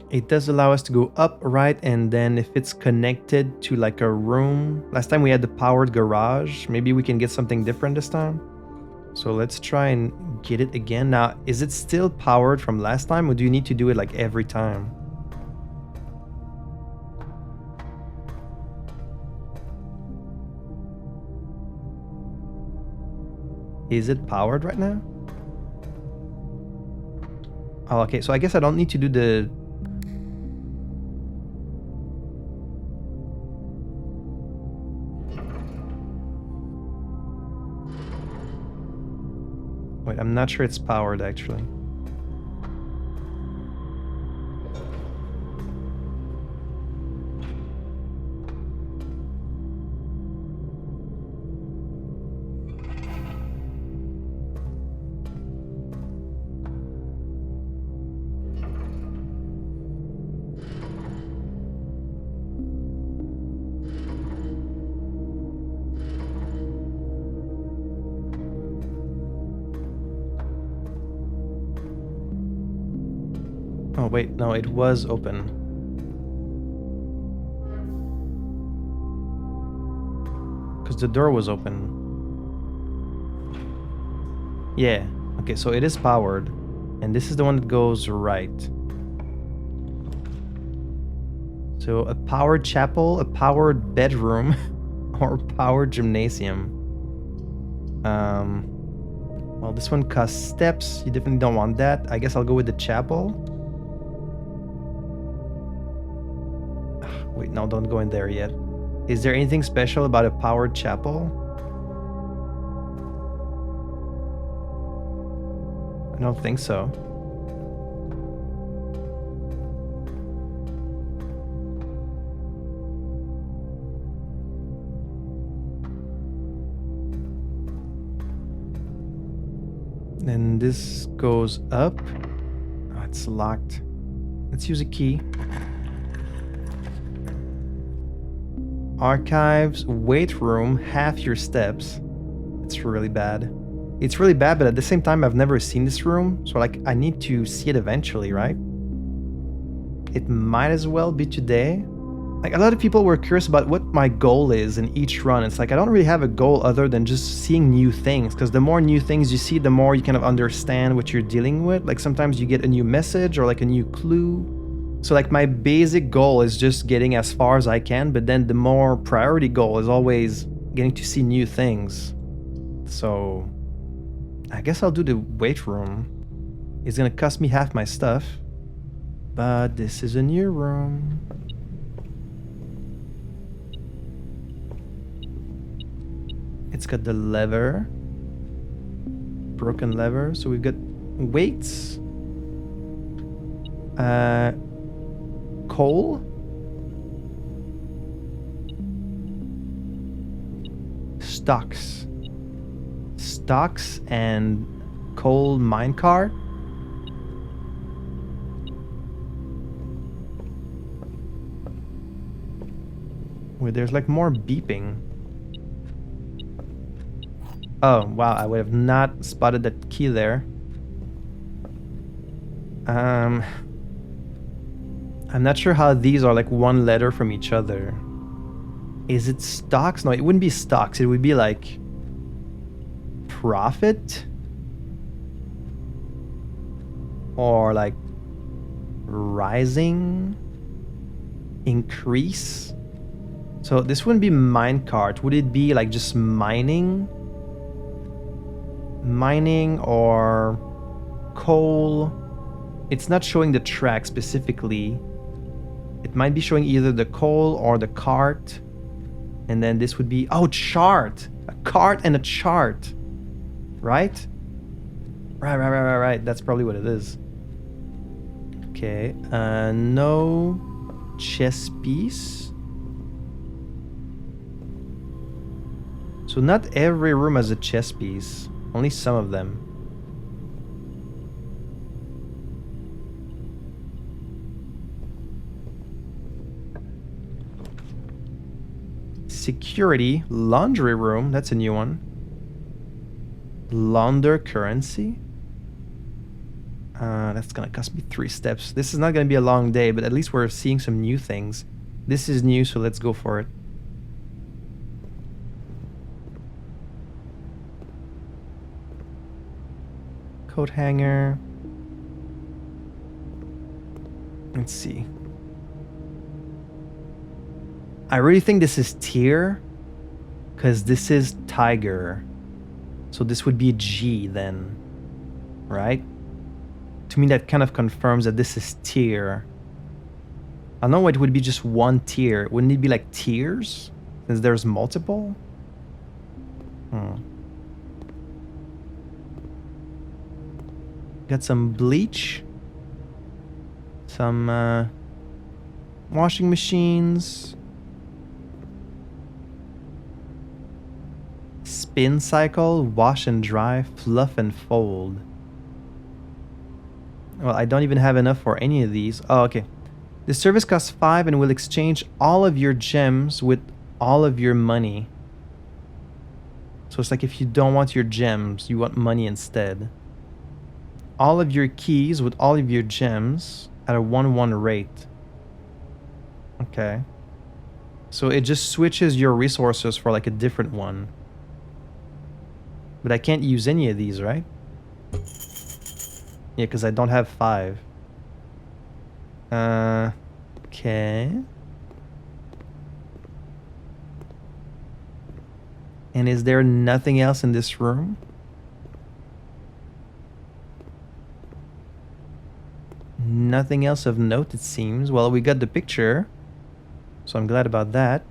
A: It does allow us to go up, right, and then if it's connected to like a room. Last time we had the powered garage. Maybe we can get something different this time. So let's try and get it again. Now, is it still powered from last time, or do you need to do it like every time? Is it powered right now? Oh, okay, so I guess I don't need to do the... Wait, I'm not sure it's powered actually. Oh wait, no, it was open. Because the door was open. Yeah. Okay, so it is powered. And this is the one that goes right. So a powered chapel, a powered bedroom, or powered gymnasium. Well, this one costs steps. You definitely don't want that. I guess I'll go with the chapel. Wait, no, don't go in there yet. Is there anything special about a powered chapel? I don't think so. Then this goes up. Oh, it's locked. Let's use a key. Archives, weight room, half your steps. It's really bad. It's really bad, but at the same time, I've never seen this room. So like, I need to see it eventually, right? It might as well be today. Like, a lot of people were curious about what my goal is in each run. It's like, I don't really have a goal other than just seeing new things. Because the more new things you see, the more you kind of understand what you're dealing with. Like, sometimes you get a new message or like a new clue. So like, my basic goal is just getting as far as I can. But then the more priority goal is always getting to see new things. So I guess I'll do the weight room. It's gonna cost me half my stuff. But this is a new room. It's got the lever. Broken lever. So we've got weights. Coal. Stocks. Stocks and coal minecart. Wait, there's like more beeping. Oh, wow, I would have not spotted that key there. I'm not sure how these are like one letter from each other. Is it stocks? No, it wouldn't be stocks. It would be like profit? Or like rising? Increase? So this wouldn't be minecart. Would it be like just mining? Mining or coal? It's not showing the track specifically. It might be showing either the coal or the cart. And then this would be, oh, chart. A cart and a chart. Right? Right. That's probably what it is. Okay. No chess piece. So not every room has a chess piece. Only some of them. Security, laundry room, that's a new one. Launder currency. That's gonna cost me 3 steps. This is not gonna be a long day, but at least we're seeing some new things. This is new, so let's go for it. Coat hanger. Let's see. I really think this is tier, because this is tiger. So this would be G then, right? To me, that kind of confirms that this is tier. I know it would be just one tier. Wouldn't it be like tiers, since there's multiple? Got some bleach. Some washing machines. Spin cycle, wash and dry, fluff and fold. Well, I don't even have enough for any of these. Oh, okay. The service costs 5 and will exchange all of your gems with all of your money. So it's like if you don't want your gems, you want money instead. All of your keys with all of your gems. at a 1-1 rate. Okay. So it just switches your resources for like a different one. But I can't use any of these, right? Yeah, because I don't have 5. Okay. And is there nothing else in this room? Nothing else of note, it seems. Well, we got the picture, so I'm glad about that.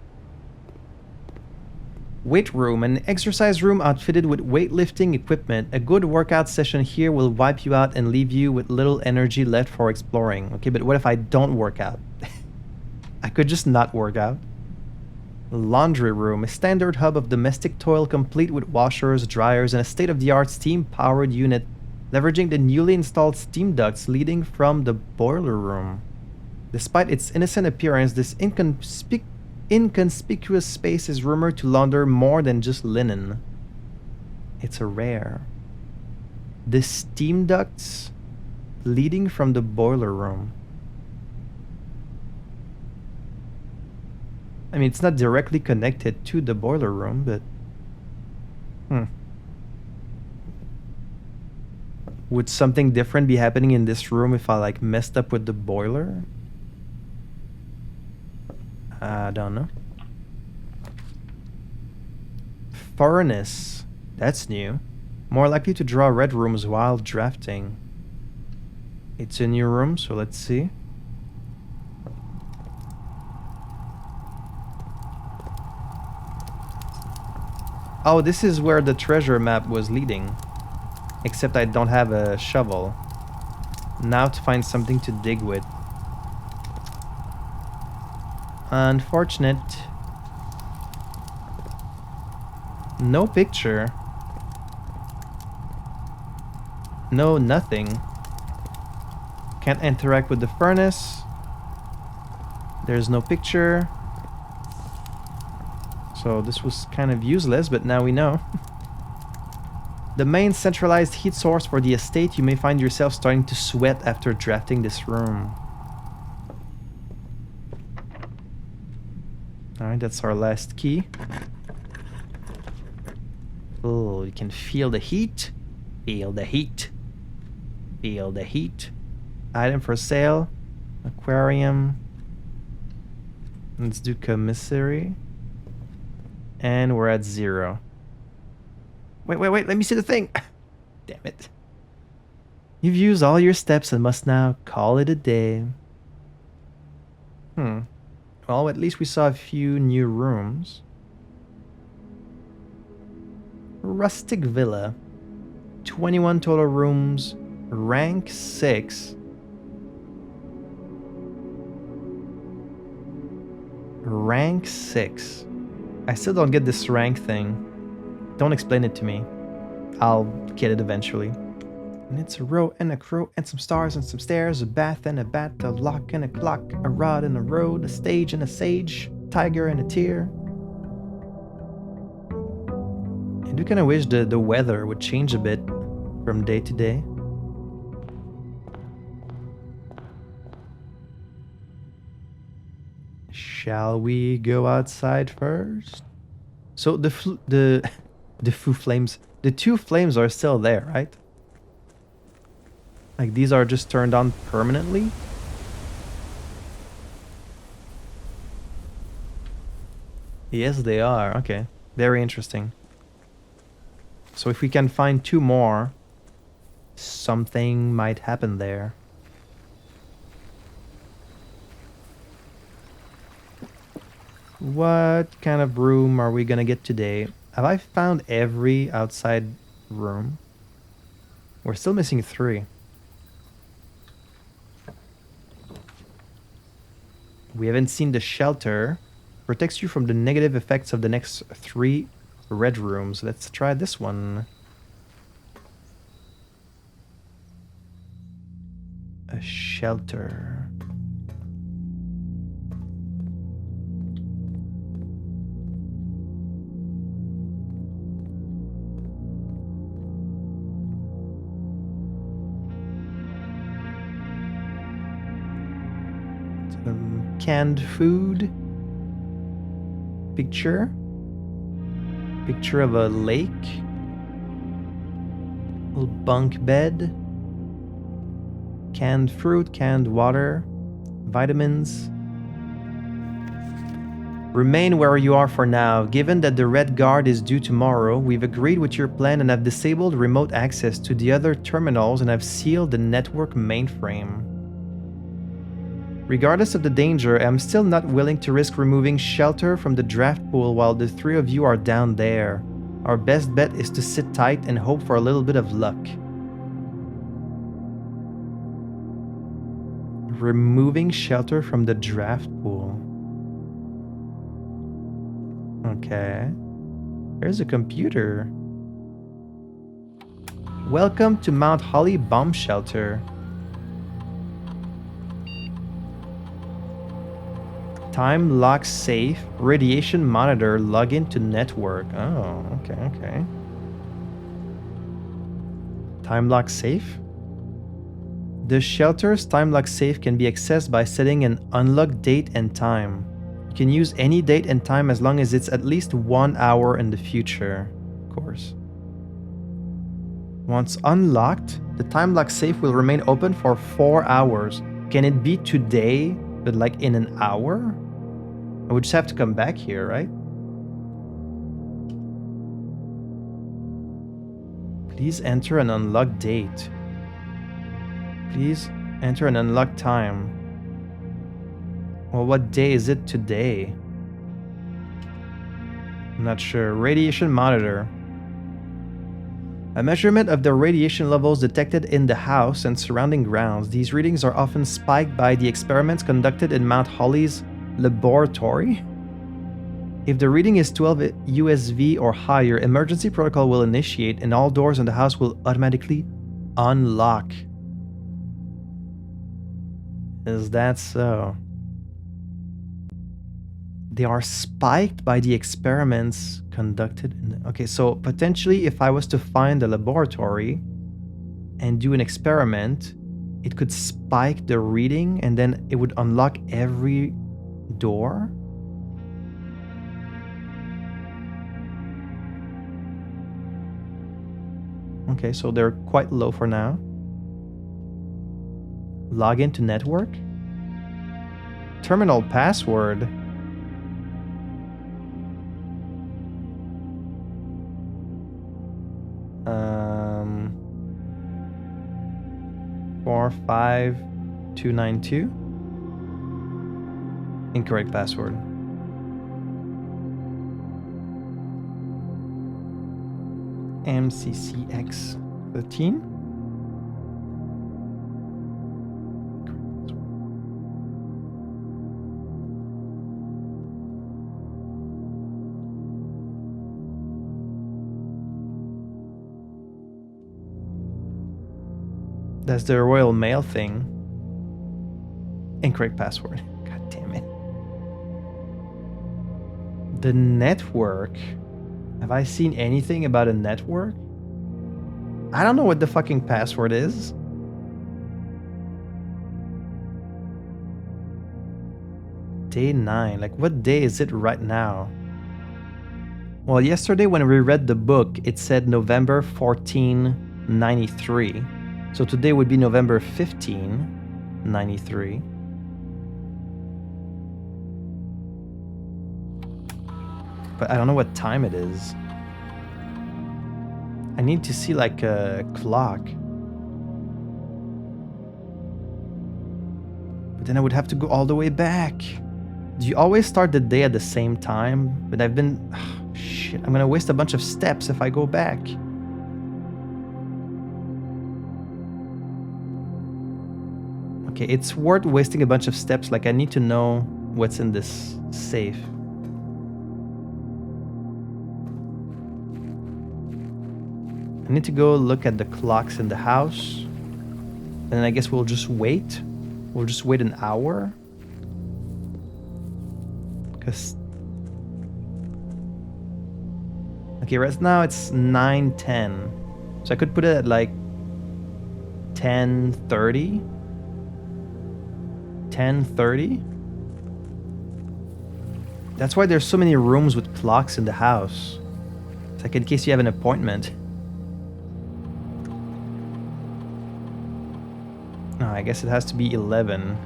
A: Weight room, an exercise room outfitted with weightlifting equipment. A good workout session here will wipe you out and leave you with little energy left for exploring. Okay, but what if I don't work out? I could just not work out. Laundry room, a standard hub of domestic toil complete with washers, dryers, and a state-of-the-art steam-powered unit leveraging the newly installed steam ducts leading from the boiler room. Despite its innocent appearance, this inconspicuous space is rumored to launder more than just linen. It's a rare. The steam ducts leading from the boiler room. I mean, it's not directly connected to the boiler room, but... Would something different be happening in this room if I, like, messed up with the boiler? I don't know. Furnace. That's new. More likely to draw red rooms while drafting. It's a new room, so let's see. Oh, this is where the treasure map was leading. Except I don't have a shovel. Now to find something to dig with. Unfortunate. No picture. No nothing. Can't interact with the furnace. There's no picture. So this was kind of useless, but now we know. The main centralized heat source for the estate, you may find yourself starting to sweat after drafting this room. Alright, that's our last key. Oh, you can feel the heat. Feel the heat. Feel the heat. Item for sale. Aquarium. Let's do commissary. And we're at 0. Wait, let me see the thing. Damn it. You've used all your steps and must now call it a day. Well, at least we saw a few new rooms. Rustic Villa. 21 total rooms. Rank 6. Rank 6. I still don't get this rank thing. Don't explain it to me. I'll get it eventually. And it's a row and a crow and some stars and some stairs, a bath and a bat, a lock and a clock, a rod and a road, a stage and a sage, tiger and a tear. I do kind of wish the weather would change a bit from day to day. Shall we go outside first? So the two flames are still there, right? Like these are just turned on permanently? Yes, they are. Okay. Very interesting. So if we can find 2 more, something might happen there. What kind of room are we gonna get today? Have I found every outside room? We're still missing 3. We haven't seen the shelter. Protects you from the negative effects of the next 3 red rooms. Let's try this one. A shelter. Canned food. Picture of a lake. Little bunk bed. Canned fruit, canned water, vitamins. Remain where you are for now. Given that the Red Guard is due tomorrow, we've agreed with your plan and have disabled remote access to the other terminals and have sealed the network mainframe. Regardless of the danger, I'm still not willing to risk removing shelter from the draft pool while the three of you are down there. Our best bet is to sit tight and hope for a little bit of luck. Removing shelter from the draft pool. Okay. There's a computer. Welcome to Mount Holly Bomb Shelter. Time lock safe. Radiation monitor. Log into network. Oh, okay. Time lock safe. The shelter's time lock safe can be accessed by setting an unlock date and time. You can use any date and time as long as it's at least 1 hour in the future, of course. Once unlocked, the time lock safe will remain open for 4 hours. Can it be today, but like in an hour? I would just have to come back here, right? Please enter an unlocked date. Please enter an unlocked time. Well, what day is it today? I'm not sure. Radiation monitor. A measurement of the radiation levels detected in the house and surrounding grounds. These readings are often spiked by the experiments conducted in Mount Holly's laboratory. If the reading is 12 USV or higher, emergency protocol will initiate and all doors in the house will automatically unlock. Is that so? They are spiked by the experiments conducted in okay, so potentially if I was to find a laboratory and do an experiment, it could spike the reading and then it would unlock every door. Okay, so they're quite low for now. Log into network. Terminal password. 45292. Incorrect password. MCCX13. That's the Royal Mail thing. Incorrect password. God damn it. The network. Have I seen anything about a network? I don't know what the fucking password is. Day 9. Like, what day is it right now? Well, yesterday when we read the book, it said November 1493. So today would be November 1593. But I don't know what time it is. I need to see like a clock. But then I would have to go all the way back. Do you always start the day at the same time? But I've been... Oh, shit, I'm gonna waste a bunch of steps if I go back. Okay, it's worth wasting a bunch of steps. Like, I need to know what's in this safe. I need to go look at the clocks in the house. And then I guess we'll just wait. We'll just wait an hour. Because... Okay, right now it's 9:10. So I could put it at like 10:30. 10:30. That's why there's so many rooms with clocks in the house. It's like in case you have an appointment. No, I guess it has to be 11.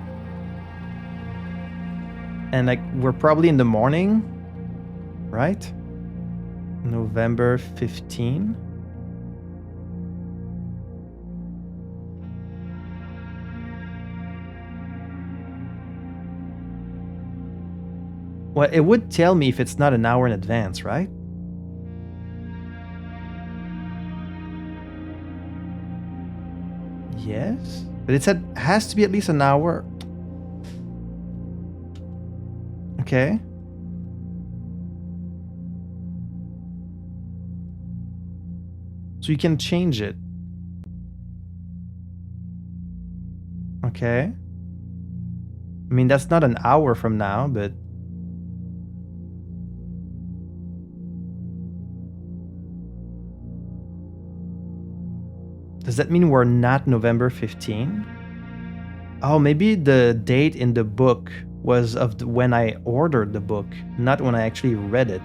A: And like, we're probably in the morning, right? November 15. Well, it would tell me if it's not an hour in advance, right? Yes, but it said has to be at least an hour. Okay. So you can change it. Okay. I mean, that's not an hour from now, but... Does that mean we're not November 15? Oh, maybe the date in the book was of when I ordered the book, not when I actually read it.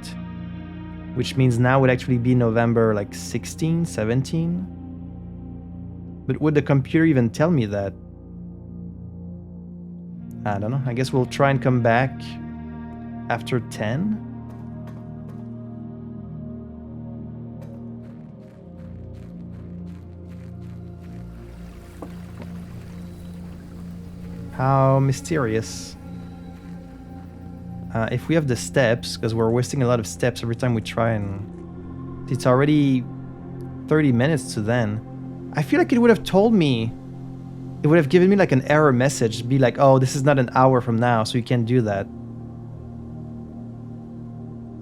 A: Which means now would actually be November like 16, 17? But would the computer even tell me that? I don't know. I guess we'll try and come back after 10. How mysterious. If we have the steps, because we're wasting a lot of steps every time we try, and it's already 30 minutes to then. I feel like it would have told me, it would have given me like an error message, be like, oh, this is not an hour from now, so you can't do that.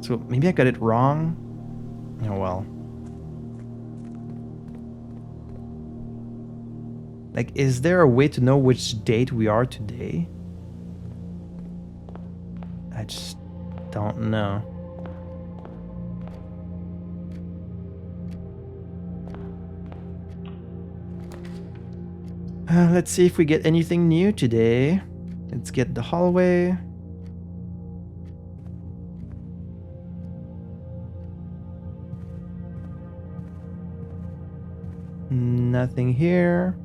A: So maybe I got it wrong. Oh well. Like, is there a way to know which date we are today? I just don't know. Let's see if we get anything new today. Let's get the hallway. Nothing here.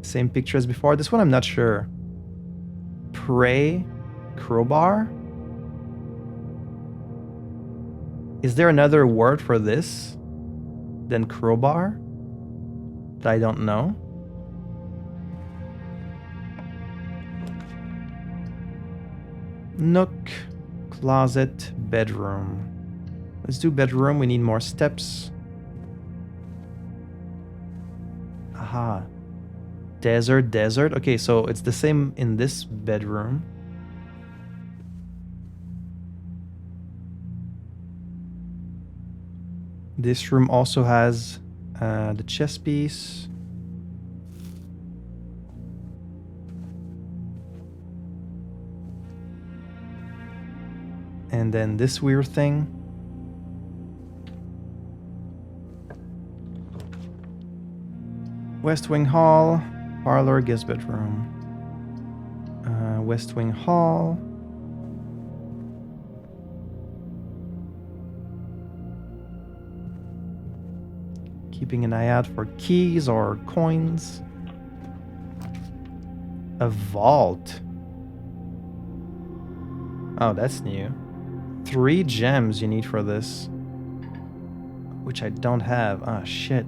A: Same picture as before. This one I'm not sure. Pray crowbar? Is there another word for this than crowbar that I don't know? Nook, closet, bedroom. Let's do bedroom. We need more steps. Aha. Desert, desert. Okay, so it's the same in this bedroom. This room also has the chess piece. And then this weird thing. West Wing Hall, parlor, guest bedroom. West Wing Hall. Keeping an eye out for keys or coins. A vault. Oh, that's new. 3 gems you need for this. Which I don't have. Ah, shit.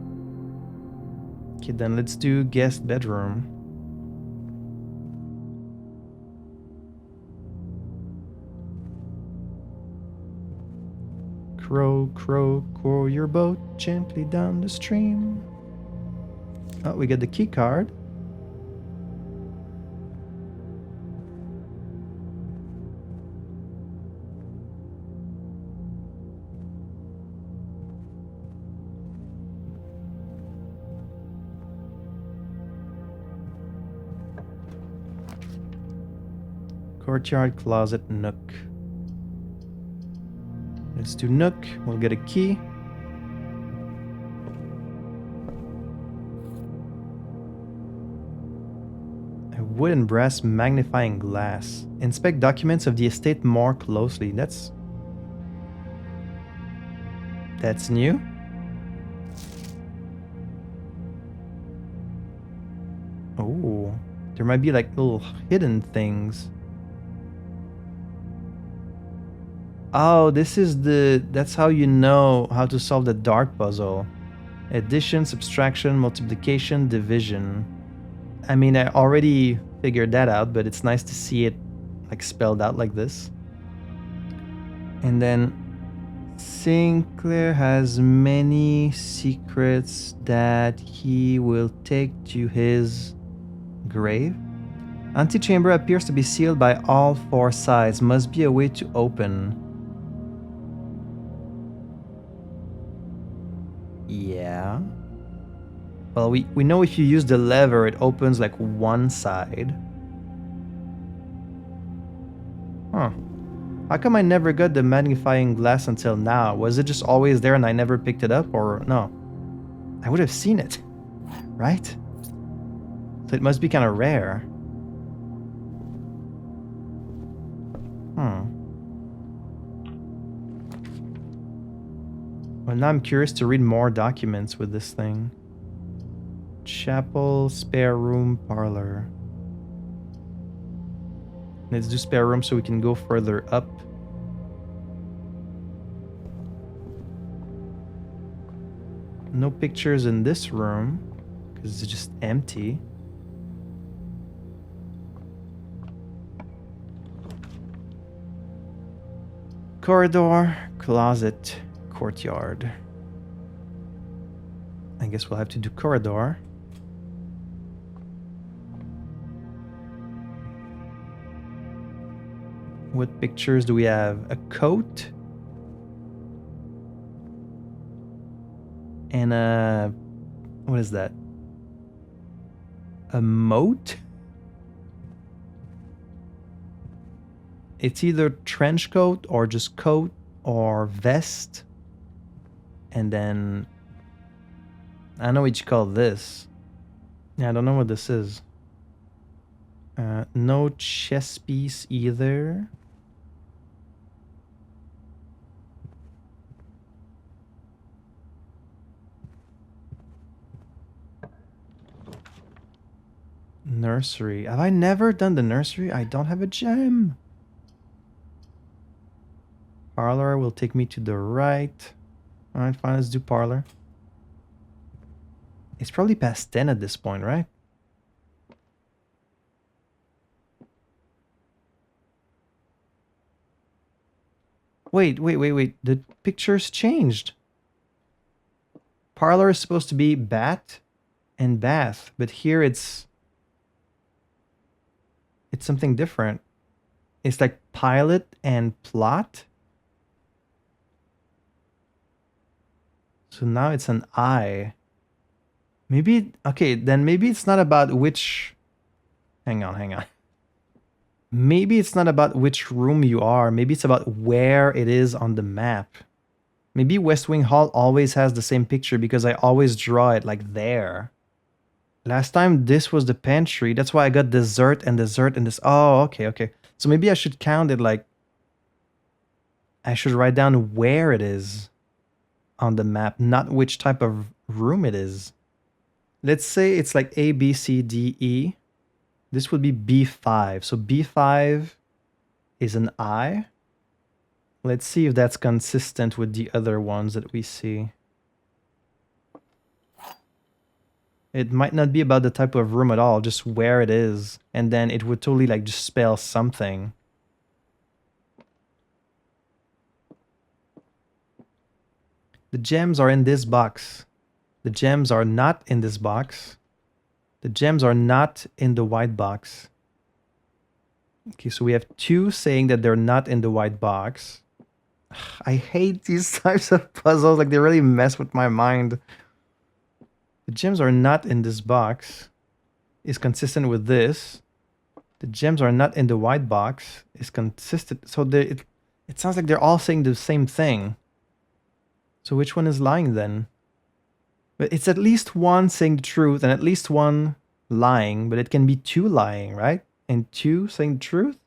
A: Okay, then let's do guest bedroom. Crow, crow, crow your boat gently down the stream. Oh, we get the key card. Courtyard, closet, nook. Let's do nook. We'll get a key. A wood and brass magnifying glass. Inspect documents of the estate more closely. That's new? Oh, there might be like little hidden things. Oh, that's how you know how to solve the dark puzzle. Addition, subtraction, multiplication, division. I mean, I already figured that out, but it's nice to see it like spelled out like this. And then Sinclair has many secrets that he will take to his grave. Antechamber appears to be sealed by all four sides. Must be a way to open. Yeah. Well, we know if you use the lever, it opens like one side. Huh. How come I never got the magnifying glass until now? Was it just always there and I never picked it up, or no? I would have seen it, right? So it must be kind of rare. Well, now I'm curious to read more documents with this thing. Chapel, spare room, parlor. Let's do spare room so we can go further up. No pictures in this room because it's just empty. Corridor, closet, courtyard. I guess we'll have to do corridor. What pictures do we have? A coat. And a... what is that? A moat? It's either trench coat or just coat or vest. And then... I don't know what you call this. Yeah, I don't know what this is. No chess piece either. Nursery. Have I never done the nursery? I don't have a gem. Parlor will take me to the right. Alright, fine, let's do parlor. It's probably past 10 at this point, right? Wait. The picture's changed. Parlor is supposed to be bat and bath, but here it's something different. It's like pilot and plot. So now it's an I. Maybe, okay, then maybe it's not about which... Hang on. Maybe it's not about which room you are. Maybe it's about where it is on the map. Maybe West Wing Hall always has the same picture because I always draw it like there. Last time this was the pantry. That's why I got dessert and dessert and this. Oh, okay. So maybe I should count it like... I should write down where it is on the map, not which type of room it is. Let's say it's like A, B, C, D, E. This would be B5. So B5 is an I. Let's see if that's consistent with the other ones that we see. It might not be about the type of room at all, just where it is. And then it would totally like just spell something. The gems are in this box. The gems are not in this box. The gems are not in the white box. Okay, so we have two saying that they're not in the white box. I hate these types of puzzles. Like, they really mess with my mind. The gems are not in this box. Is consistent with this. The gems are not in the white box. Is consistent. So it sounds like they're all saying the same thing. So which one is lying then? But it's at least one saying the truth and at least one lying, but it can be 2 lying, right? And 2 saying the truth?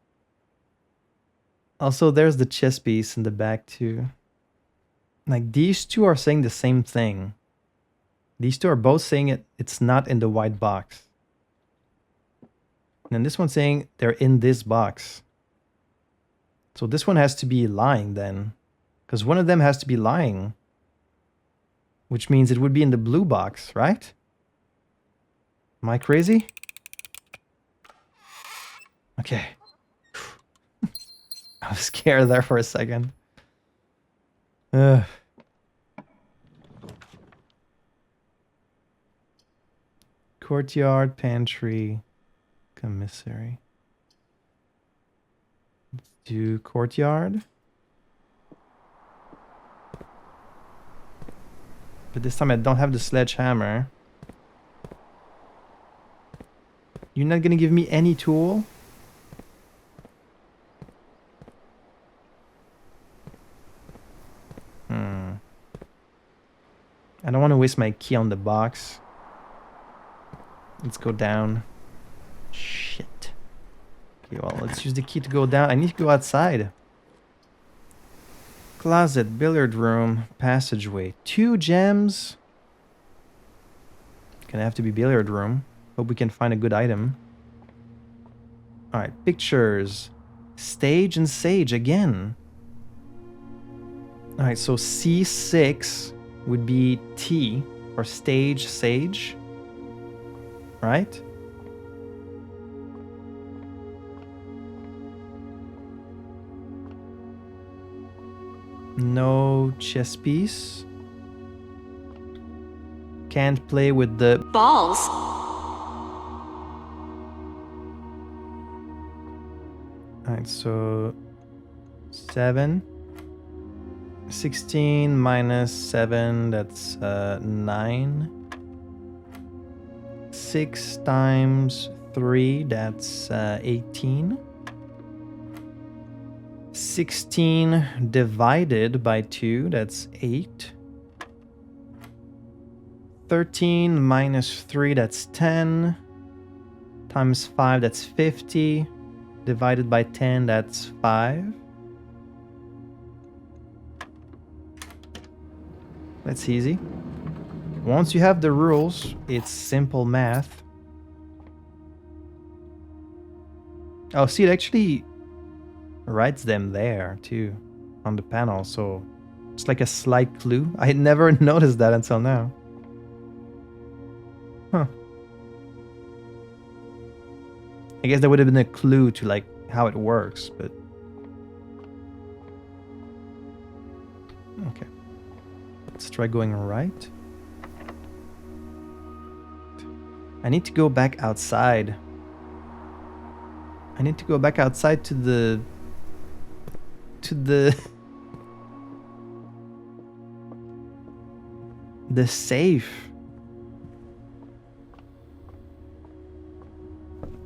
A: Also, there's the chess piece in the back too. Like, these 2 are saying the same thing. These 2 are both saying it's not in the white box. And then this one's saying they're in this box. So this one has to be lying then. Because one of them has to be lying. Which means it would be in the blue box, right? Am I crazy? Okay. I was scared there for a second. Ugh. Courtyard, pantry, commissary. Let's do courtyard. But this time I don't have the sledgehammer. You're not gonna give me any tool? I don't want to waste my key on the box. Let's go down. Shit. Okay, well, let's use the key to go down. I need to go outside. Closet, billiard room, passageway. 2 gems. Gonna have to be billiard room. Hope we can find a good item. Alright, pictures. Stage and sage again. Alright, so C6 would be T, or stage, sage. Right? No chess piece. Can't play with the
B: balls.
A: Alright, so 7. 16 minus 7, that's 9. 6 times 3, that's 18. 16 divided by 2, that's 8. 13 minus 3, that's 10. Times 5, that's 50. Divided by 10, that's 5. That's easy. Once you have the rules, it's simple math. Oh, see, it actually writes them there too on the panel, so it's like a slight clue. I had never noticed that until now. Huh. I guess that would have been a clue to like how it works, but okay. Let's try going right. I need to go back outside. I need to go back outside to the the safe.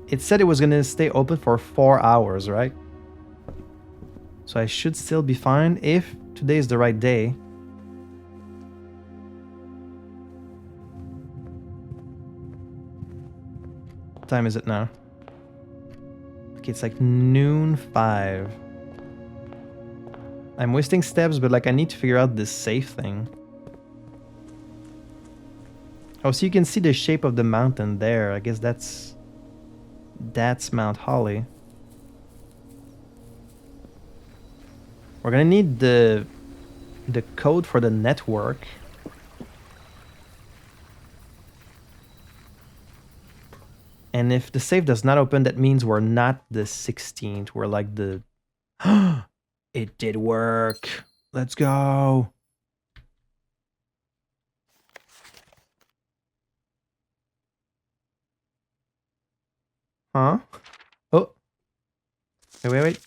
A: It said it was gonna stay open for 4 hours, right? So I should still be fine if today is the right day. What time is it now? Okay, it's like noon 5. I'm wasting steps, but like I need to figure out this safe thing. Oh, so you can see the shape of the mountain there. I guess that's Mount Holly. We're gonna need the code for the network. And if the safe does not open, that means we're not the 16th. We're like the... It did work. Let's go. Huh? Oh. Wait.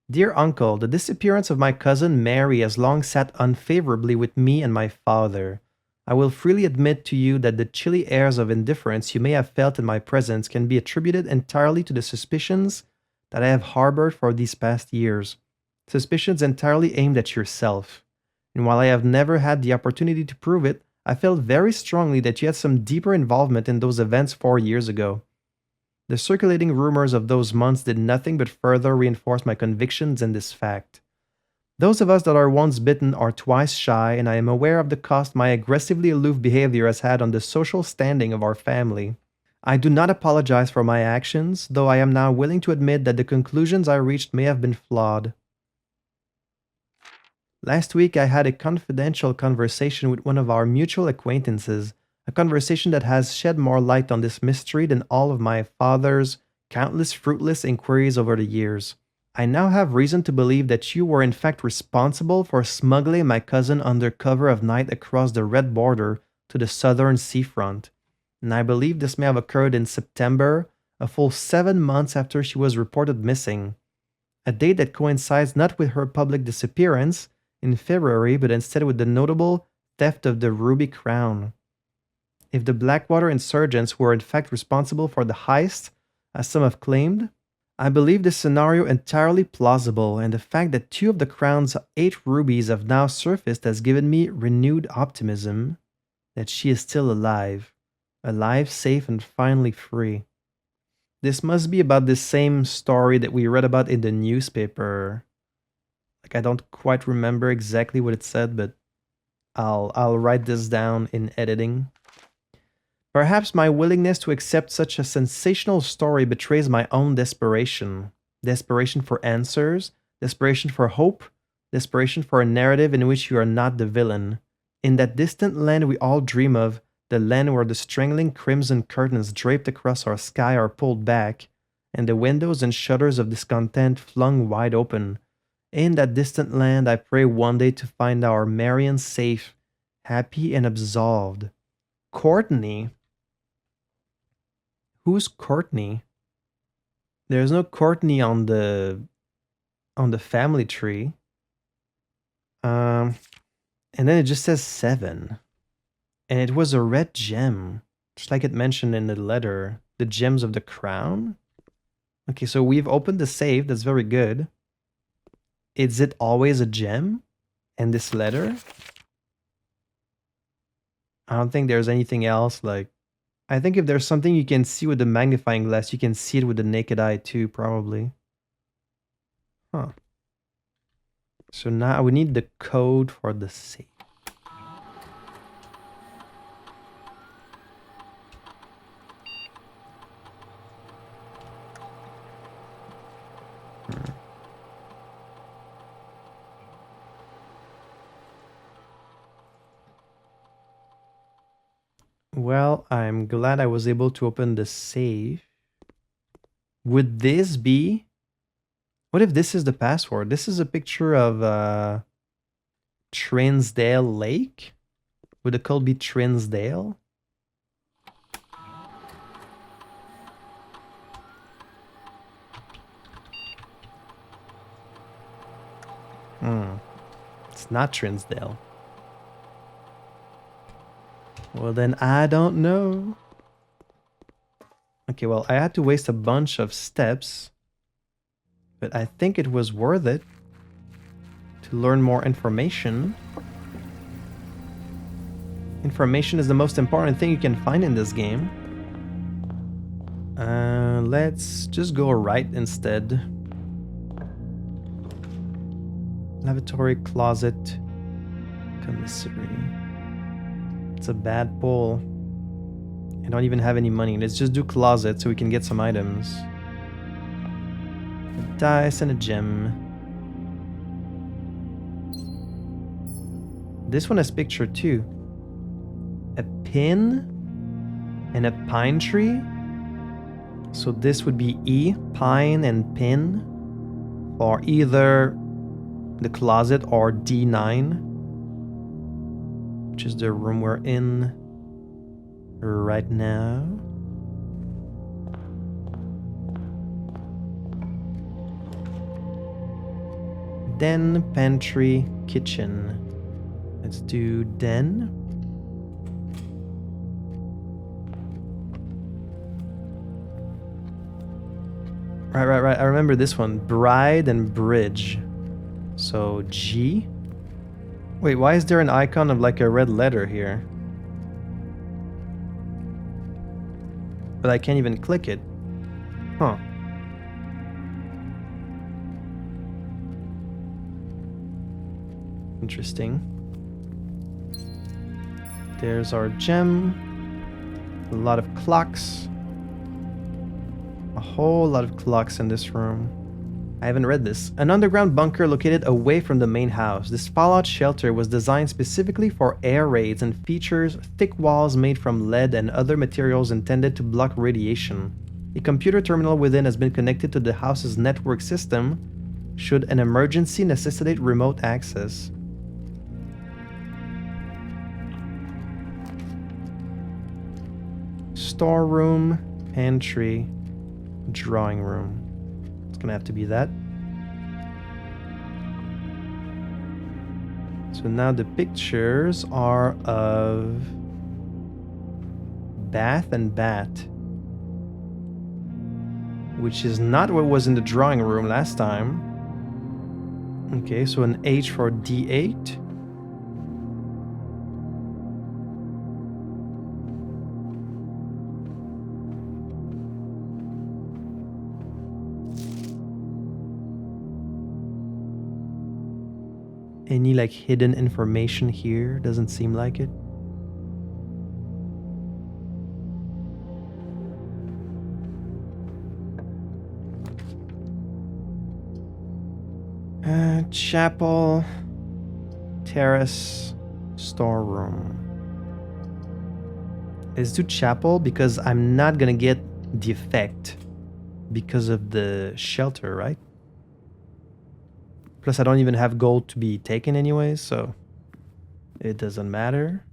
A: Dear uncle, the disappearance of my cousin Mary has long sat unfavorably with me and my father. I will freely admit to you that the chilly airs of indifference you may have felt in my presence can be attributed entirely to the suspicions that I have harbored for these past years. Suspicions entirely aimed at yourself. And while I have never had the opportunity to prove it, I felt very strongly that you had some deeper involvement in those events 4 years ago. The circulating rumors of those months did nothing but further reinforce my convictions in this fact. Those of us that are once bitten are twice shy, and I am aware of the cost my aggressively aloof behavior has had on the social standing of our family. I do not apologize for my actions, though I am now willing to admit that the conclusions I reached may have been flawed. Last week, I had a confidential conversation with one of our mutual acquaintances, a conversation that has shed more light on this mystery than all of my father's countless fruitless inquiries over the years. I now have reason to believe that you were in fact responsible for smuggling my cousin under cover of night across the red border to the southern seafront, and I believe this may have occurred in September, a full 7 months after she was reported missing, a date that coincides not with her public disappearance in February, but instead with the notable theft of the ruby crown. If the Blackwater insurgents were in fact responsible for the heist, as some have claimed, I believe this scenario entirely plausible, and the fact that 2 of the crown's 8 rubies have now surfaced has given me renewed optimism that she is still alive, safe, and finally free. This must be about the same story that we read about in the newspaper. I don't quite remember exactly what it said, but I'll write this down in editing. Perhaps my willingness to accept such a sensational story betrays my own desperation. Desperation for answers, desperation for hope, desperation for a narrative in which you are not the villain. In that distant land we all dream of, the land where the strangling crimson curtains draped across our sky are pulled back, and the windows and shutters of discontent flung wide open. In that distant land I pray one day to find our Marion safe, happy, and absolved. Courtney? Who's Courtney? There's no Courtney on the family tree. And then it just says 7. And it was a red gem, just like it mentioned in the letter. The gems of the crown? Okay, so we've opened the safe. That's very good. Is it always a gem? And this letter? I don't think there's anything else. I think if there's something you can see with the magnifying glass, you can see it with the naked eye too, probably. Huh. So now we need the code for the safe. Well, I'm glad I was able to open the safe. Would this be... What if this is the password? This is a picture of Trinsdale Lake? Would the code be Trinsdale? It's not Trinsdale. Well, then I don't know. Okay, well, I had to waste a bunch of steps, but I think it was worth it to learn more information. Information is the most important thing you can find in this game. Let's just go right instead. Lavatory, closet, commissary. It's a bad pull. I don't even have any money. Let's just do closet so we can get some items. A dice and a gem. This one has picture too. A pin and a pine tree. So this would be E, pine, and pin for either the closet or D9, which is the room we're in right now. Den, pantry, kitchen. Let's do den. Right. I remember this one. Bride and bridge. So G. Wait, why is there an icon of like a red letter here? but I can't even click it. Huh. Interesting. There's our gem. A lot of clocks. A whole lot of clocks in this room. I haven't read this. An underground bunker located away from the main house. This fallout shelter was designed specifically for air raids and features thick walls made from lead and other materials intended to block radiation. A computer terminal within has been connected to the house's network system should an emergency necessitate remote access. Storeroom, pantry, drawing room. It's gonna have to be that. So now the pictures are of bath and bat, which is not what was in the drawing room last time. Okay, so an H for D8. Any like hidden information here? Doesn't seem like it. Chapel, terrace, storeroom. Let's do chapel because I'm not gonna get the effect because of the shelter, right? Plus, I don't even have gold to be taken anyways, so it doesn't matter.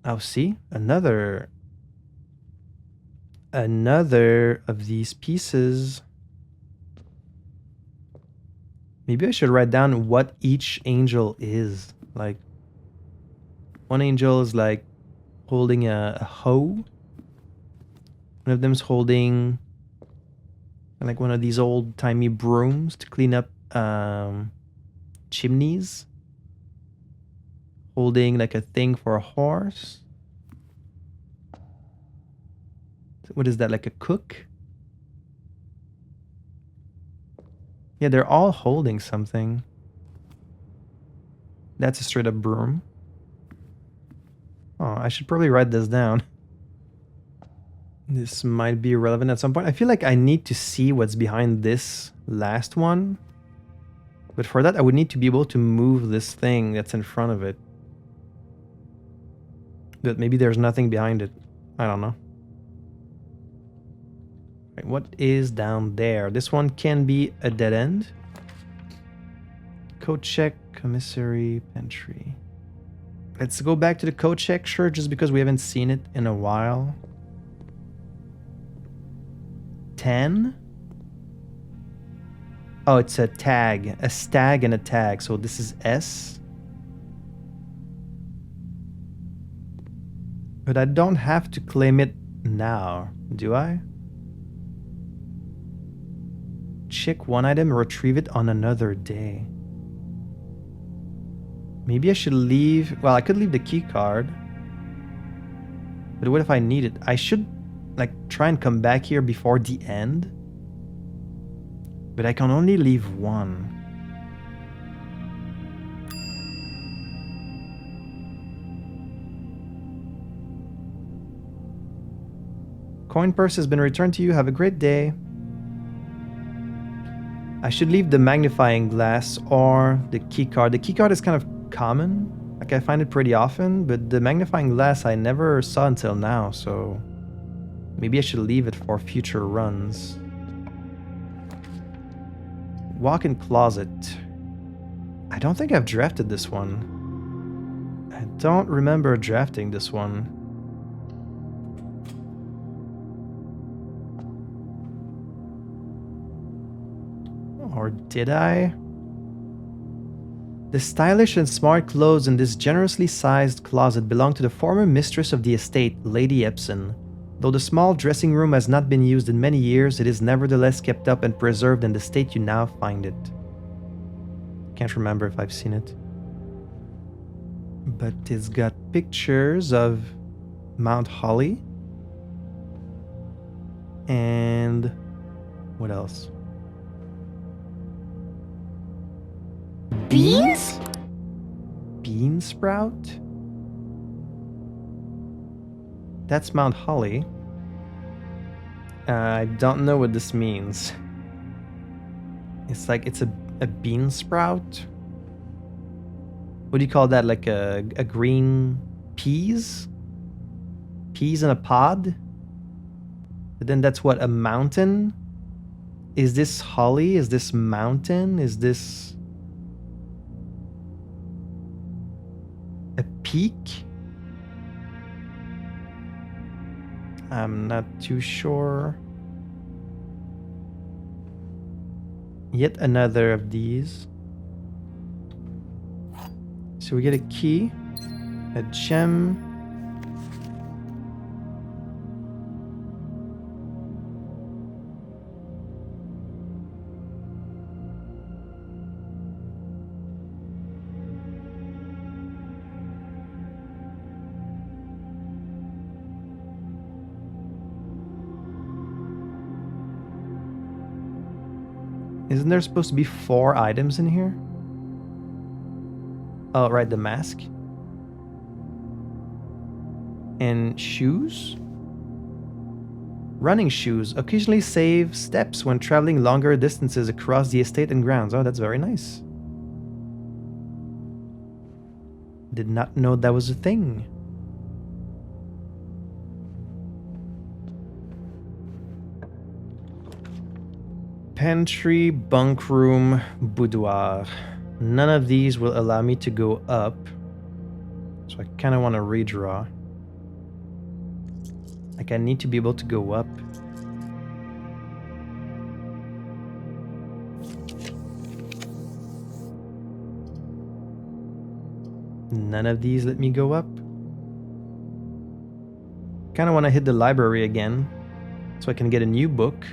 A: Oh, see? Another of these pieces. Maybe I should write down what each angel is. Like, one angel is like holding a hoe. One of them is holding like one of these old-timey brooms to clean up chimneys. Holding like a thing for a horse. What is that, like a cook? Yeah, they're all holding something. That's a straight up broom. Oh, I should probably write this down. This might be relevant at some point. I feel like I need to see what's behind this last one. But for that, I would need to be able to move this thing that's in front of it. But maybe there's nothing behind it. I don't know. Right, what is down there? This one can be a dead end. Code check, commissary, pantry. Let's go back to the code check, sure, just because we haven't seen it in a while. 10? Oh, it's a tag. A stag and a tag. So this is S. But I don't have to claim it now, do I? Check one item, retrieve it on another day. Maybe I should leave... Well, I could leave the key card. But what if I need it? I should, like, try and come back here before the end. But I can only leave one. Coin purse has been returned to you. Have a great day. I should leave the magnifying glass or the keycard. The keycard is kind of common. Like, I find it pretty often, but the magnifying glass I never saw until now, so maybe I should leave it for future runs. Walk-in closet. I don't think I've drafted this one. I don't remember drafting this one. Or did I? The stylish and smart clothes in this generously sized closet belong to the former mistress of the estate, Lady Epson. Though the small dressing room has not been used in many years, it is nevertheless kept up and preserved in the state you now find it. Can't remember if I've seen it. But it's got pictures of Mount Holly. And what else?
B: Beans?
A: Bean sprout? That's Mount Holly. I don't know what this means. It's like it's a bean sprout. What do you call that? Like a green peas? Peas in a pod? But then that's what, a mountain? Is this holly? Is this mountain? Is this a peak? I'm not too sure. Yet another of these. So we get a key, a gem. Isn't there supposed to be 4 items in here? Oh, right, the mask. And shoes? Running shoes. Occasionally save steps when traveling longer distances across the estate and grounds. Oh, that's very nice. Did not know that was a thing. Pantry, bunk room, boudoir. None of these will allow me to go up. So I kind of want to redraw. Like I need to be able to go up. None of these let me go up. Kind of want to hit the library again so I can get a new book.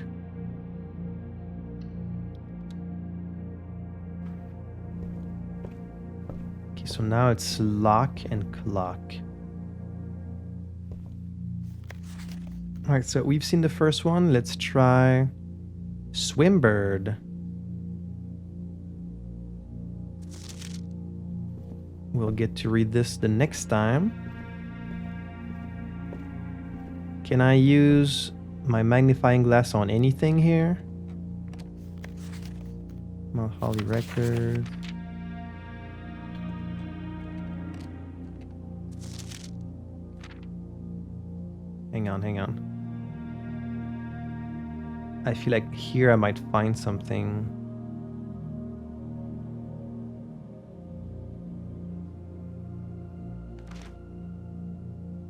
A: Okay, so now it's lock and clock. Alright, so we've seen the first one. Let's try Swimbird. We'll get to read this the next time. Can I use my magnifying glass on anything here? Mount Holly record. Hang on. I feel like here I might find something.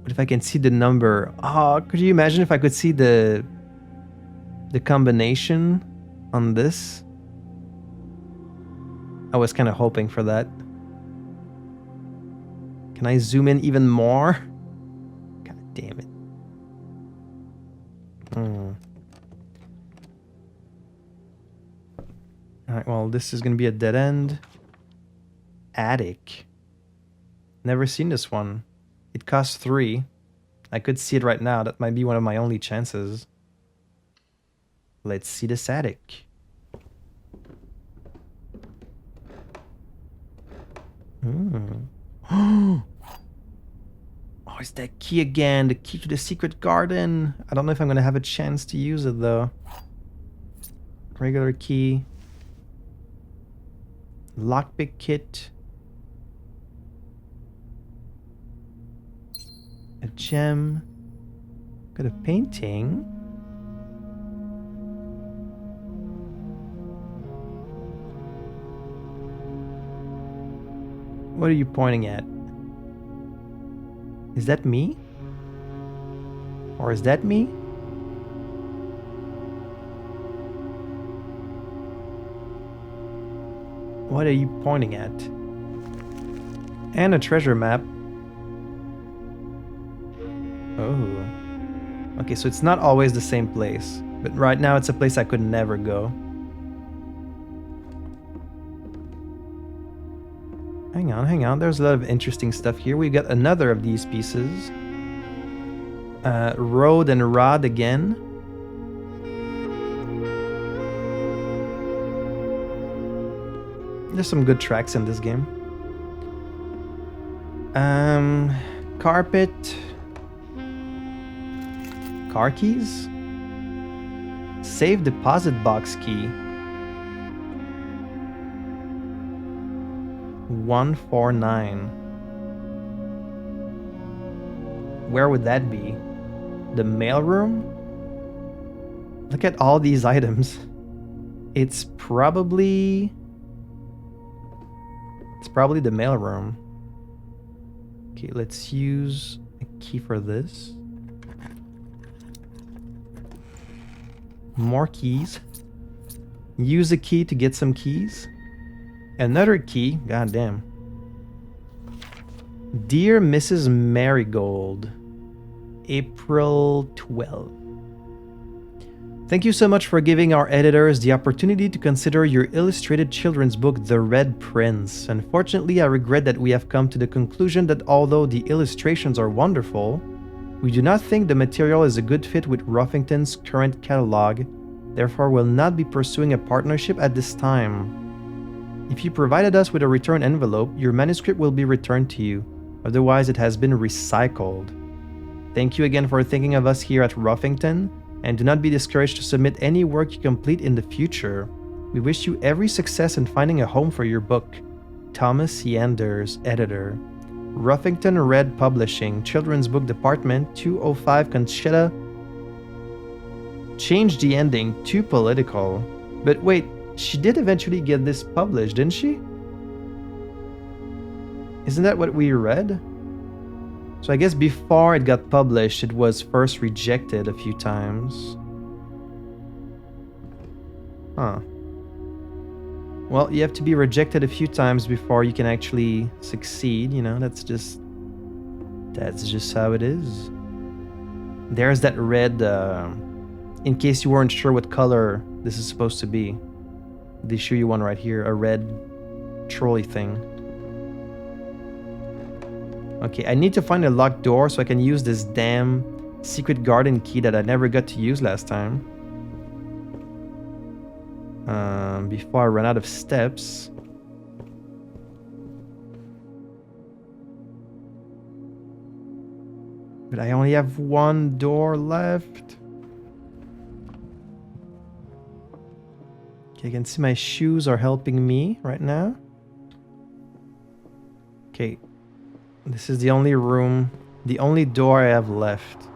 A: But if I can see the number... Oh, could you imagine if I could see the combination on this? I was kind of hoping for that. Can I zoom in even more? God damn it. Alright, well, this is going to be a dead end. Attic. Never seen this one. It costs 3. I could see it right now. That might be one of my only chances. Let's see this attic. Oh, it's that key again. The key to the secret garden. I don't know if I'm going to have a chance to use it, though. Regular key. Lockpick kit. A gem. Got a painting. What are you pointing at? Is that me? Or is that me? What are you pointing at? And a treasure map. Oh. Okay, so it's not always the same place. But right now it's a place I could never go. Hang on. There's a lot of interesting stuff here. We got another of these pieces. Road and rod again. There's some good tracks in this game. Carpet. Car keys. Safe deposit box key. 149. Where would that be? The mailroom? Look at all these items. It's probably the mailroom. Okay, let's use a key for this. More keys. Use a key to get some keys. Another key. God damn. Dear Mrs. Marigold. April 12. Thank you so much for giving our editors the opportunity to consider your illustrated children's book, The Red Prince. Unfortunately, I regret that we have come to the conclusion that although the illustrations are wonderful, we do not think the material is a good fit with Ruffington's current catalog, therefore will not be pursuing a partnership at this time. If you provided us with a return envelope, your manuscript will be returned to you. Otherwise, it has been recycled. Thank you again for thinking of us here at Ruffington, and do not be discouraged to submit any work you complete in the future. We wish you every success in finding a home for your book. Thomas Yanders, Editor. Ruffington Red Publishing, Children's Book Department, 205 Conchetta. Change the ending, too political. But wait, she did eventually get this published, didn't she? Isn't that what we read? So I guess before it got published, it was first rejected a few times. Huh. Well, you have to be rejected a few times before you can actually succeed, you know, that's just how it is. There's that red, in case you weren't sure what color this is supposed to be. They show you one right here, a red trolley thing. Okay, I need to find a locked door so I can use this damn secret garden key that I never got to use last time. Before I run out of steps. But I only have one door left. Okay, I can see my shoes are helping me right now. Okay. This is the only room, the only door I have left.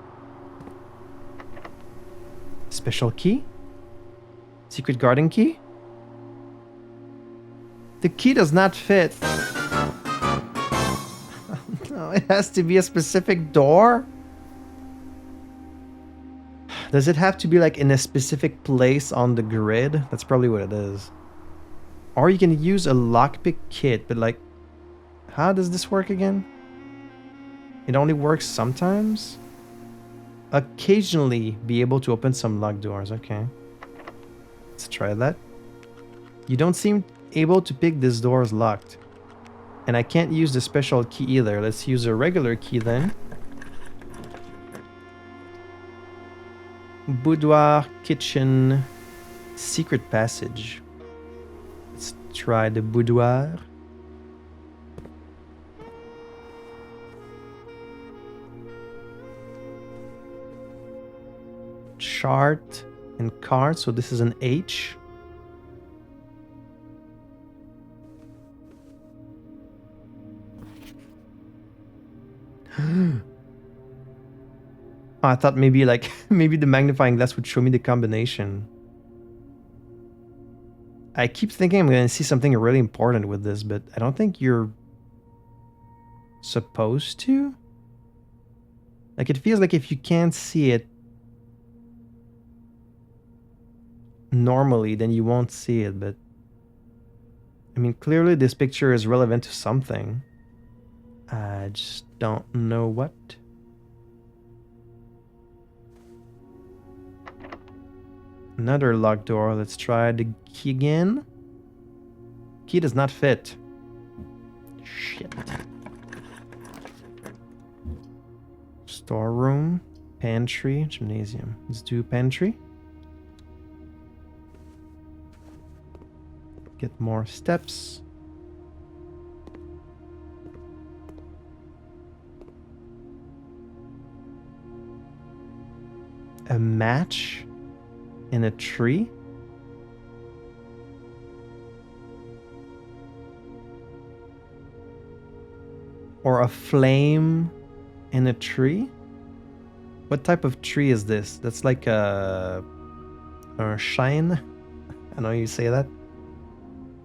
A: Special key? Secret garden key? The key does not fit. No, it has to be a specific door? Does it have to be like in a specific place on the grid? That's probably what it is. Or you can use a lockpick kit, but like, how does this work again? It only works sometimes? Occasionally be able to open some locked doors. Okay. Let's try that. You don't seem able to pick this door is locked. And I can't use the special key either. Let's use a regular key then. Boudoir, kitchen, secret passage. Let's try the boudoir. Chart and card, so this is an H. I thought maybe like maybe the magnifying glass would show me the combination. I keep thinking I'm gonna see something really important with this, but I don't think you're supposed to. Like it feels like if you can't see it normally, then you won't see it, but I mean, clearly this picture is relevant to something. I just don't know what. Another locked door. Let's try the key again. Key does not fit. Shit. Storeroom, pantry, gymnasium. Let's do pantry. Get more steps. A match in a tree? Or a flame in a tree? What type of tree is this? That's like a shine? I know you say that.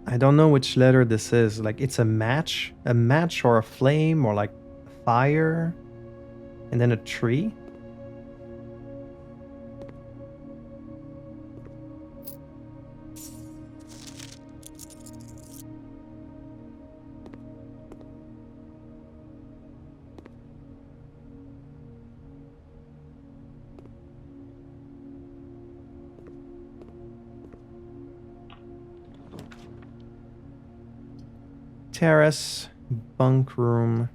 A: I don't know which letter this is. Like it's a match or a flame or like fire and then a tree. Terrace, bunk room,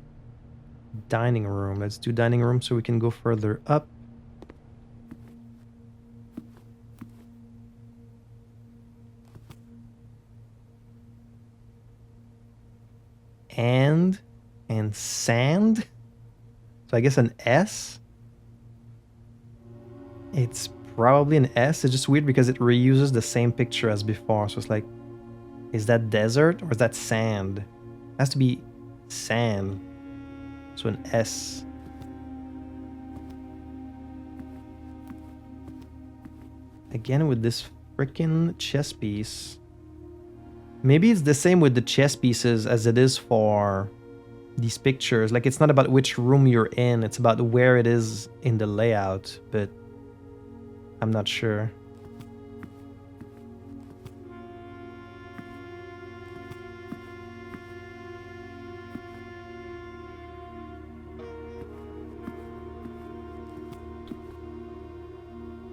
A: dining room. Let's do dining room so we can go further up. And sand. So I guess an S. It's probably an S. It's just weird because it reuses the same picture as before. So it's like, is that desert or is that sand? It has to be sand. So an S. Again with this freaking chess piece. Maybe it's the same with the chess pieces as it is for these pictures. Like it's not about which room you're in, it's about where it is in the layout, but I'm not sure.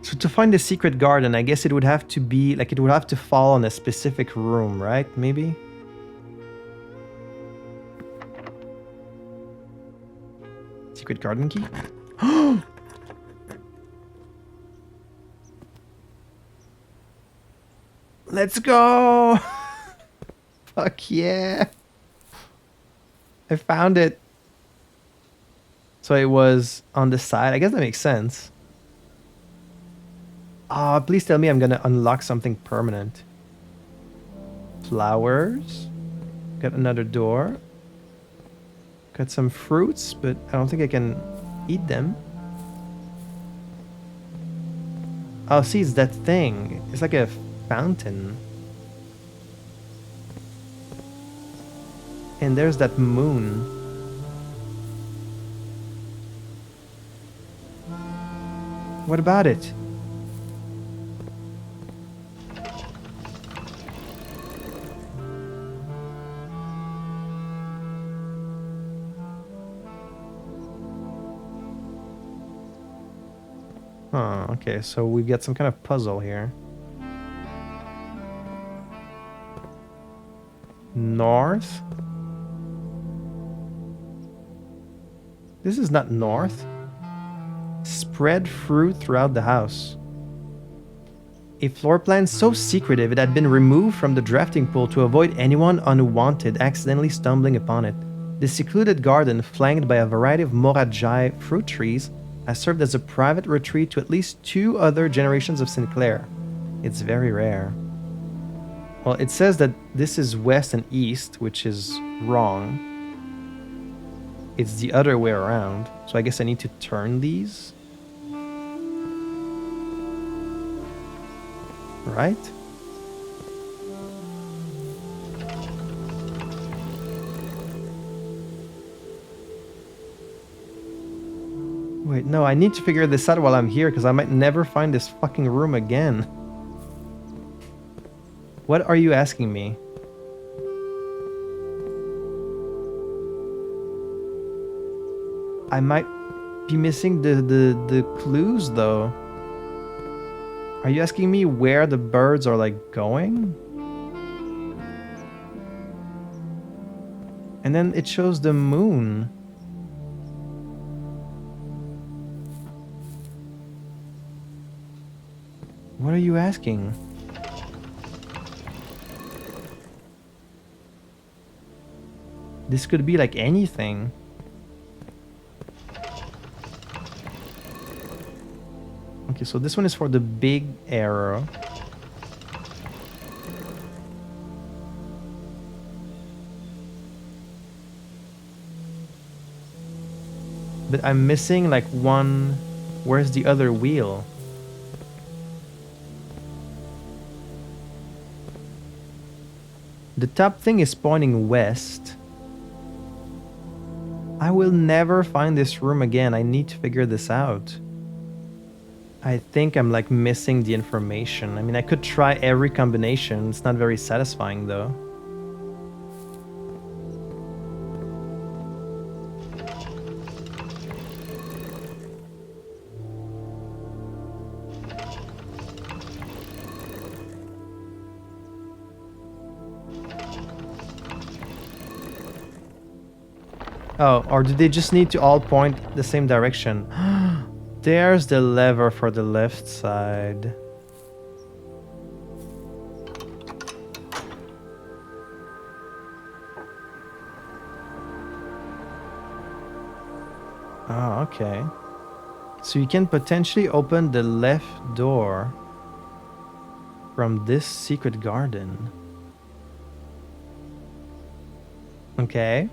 A: So to find the secret garden, I guess it would have to be, like it would have to fall on a specific room, right? Maybe? Secret garden key? Let's go! Fuck yeah! I found it. So it was on the side. I guess that makes sense. Ah, please tell me I'm gonna unlock something permanent. Flowers. Got another door. Got some fruits, but I don't think I can eat them. Oh, see, it's that thing. It's like a fountain. And there's that moon. What about it? Huh, okay, so we get some kind of puzzle here. North? This is not north. Spread fruit throughout the house. A floor plan so secretive it had been removed from the drafting pool to avoid anyone unwanted accidentally stumbling upon it. The secluded garden, flanked by a variety of morajai fruit trees, has served as a private retreat to at least 2 other generations of Sinclair. It's very rare. Well, it says that this is west and east, which is wrong. It's the other way around, so I guess I need to turn these. Right? Wait, no, I need to figure this out while I'm here because I might never find this fucking room again. What are you asking me? I might be missing the clues though. Are you asking me where the birds are like going? And then it shows the moon. What are you asking? This could be like anything. Okay, so this one is for the big arrow. But I'm missing like one. Where's the other wheel? The top thing is pointing west. I will never find this room again. I need to figure this out. I think I'm like missing the information. I mean, I could try every combination. It's not very satisfying though. Oh, or do they just need to all point the same direction? There's the lever for the left side. Oh, okay. So you can potentially open the left door from this secret garden. Okay.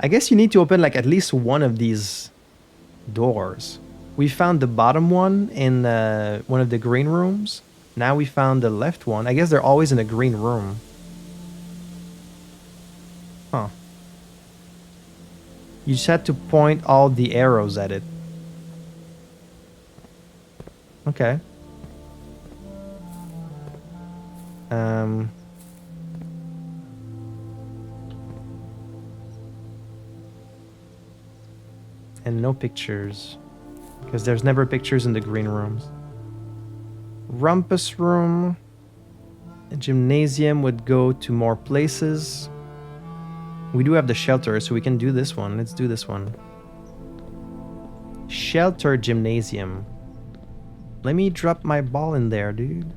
A: I guess you need to open like at least one of these doors. We found the bottom one in one of the green rooms. Now we found the left one. I guess they're always in a green room. Huh. You just had to point all the arrows at it. Okay. And no pictures. Because there's never pictures in the green rooms. Rumpus room. A gymnasium would go to more places. We do have the shelter, so we can do this one. Let's do this one. Shelter gymnasium. Let me drop my ball in there, dude.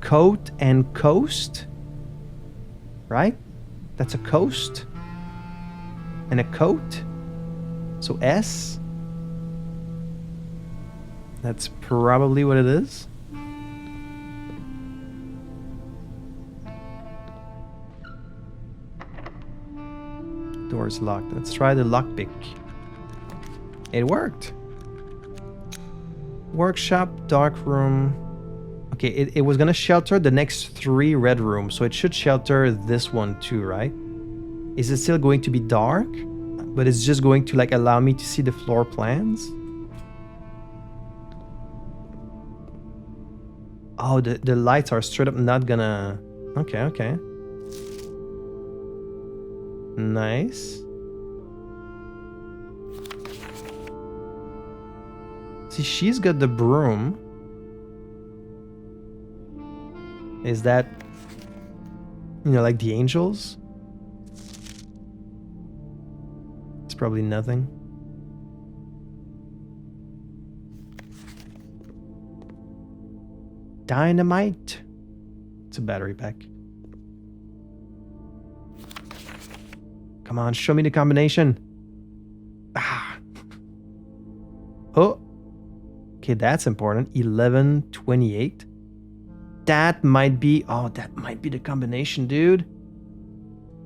A: Coat and coast, right? That's a coast and a coat. So S. That's probably what it is. Door's locked. Let's try the lockpick. It worked. Workshop, dark room. Okay, it was gonna shelter the next 3 red rooms, so it should shelter this one too, right? Is it still going to be dark? But it's just going to like allow me to see the floor plans? Oh, the lights are straight up not gonna... Okay, okay. Nice. See, she's got the broom. Is that, you know, like the angels? It's probably nothing. Dynamite. It's a battery pack. Come on, show me the combination. Ah. Oh. Okay, that's important. 1128. That might be... Oh, that might be the combination, dude.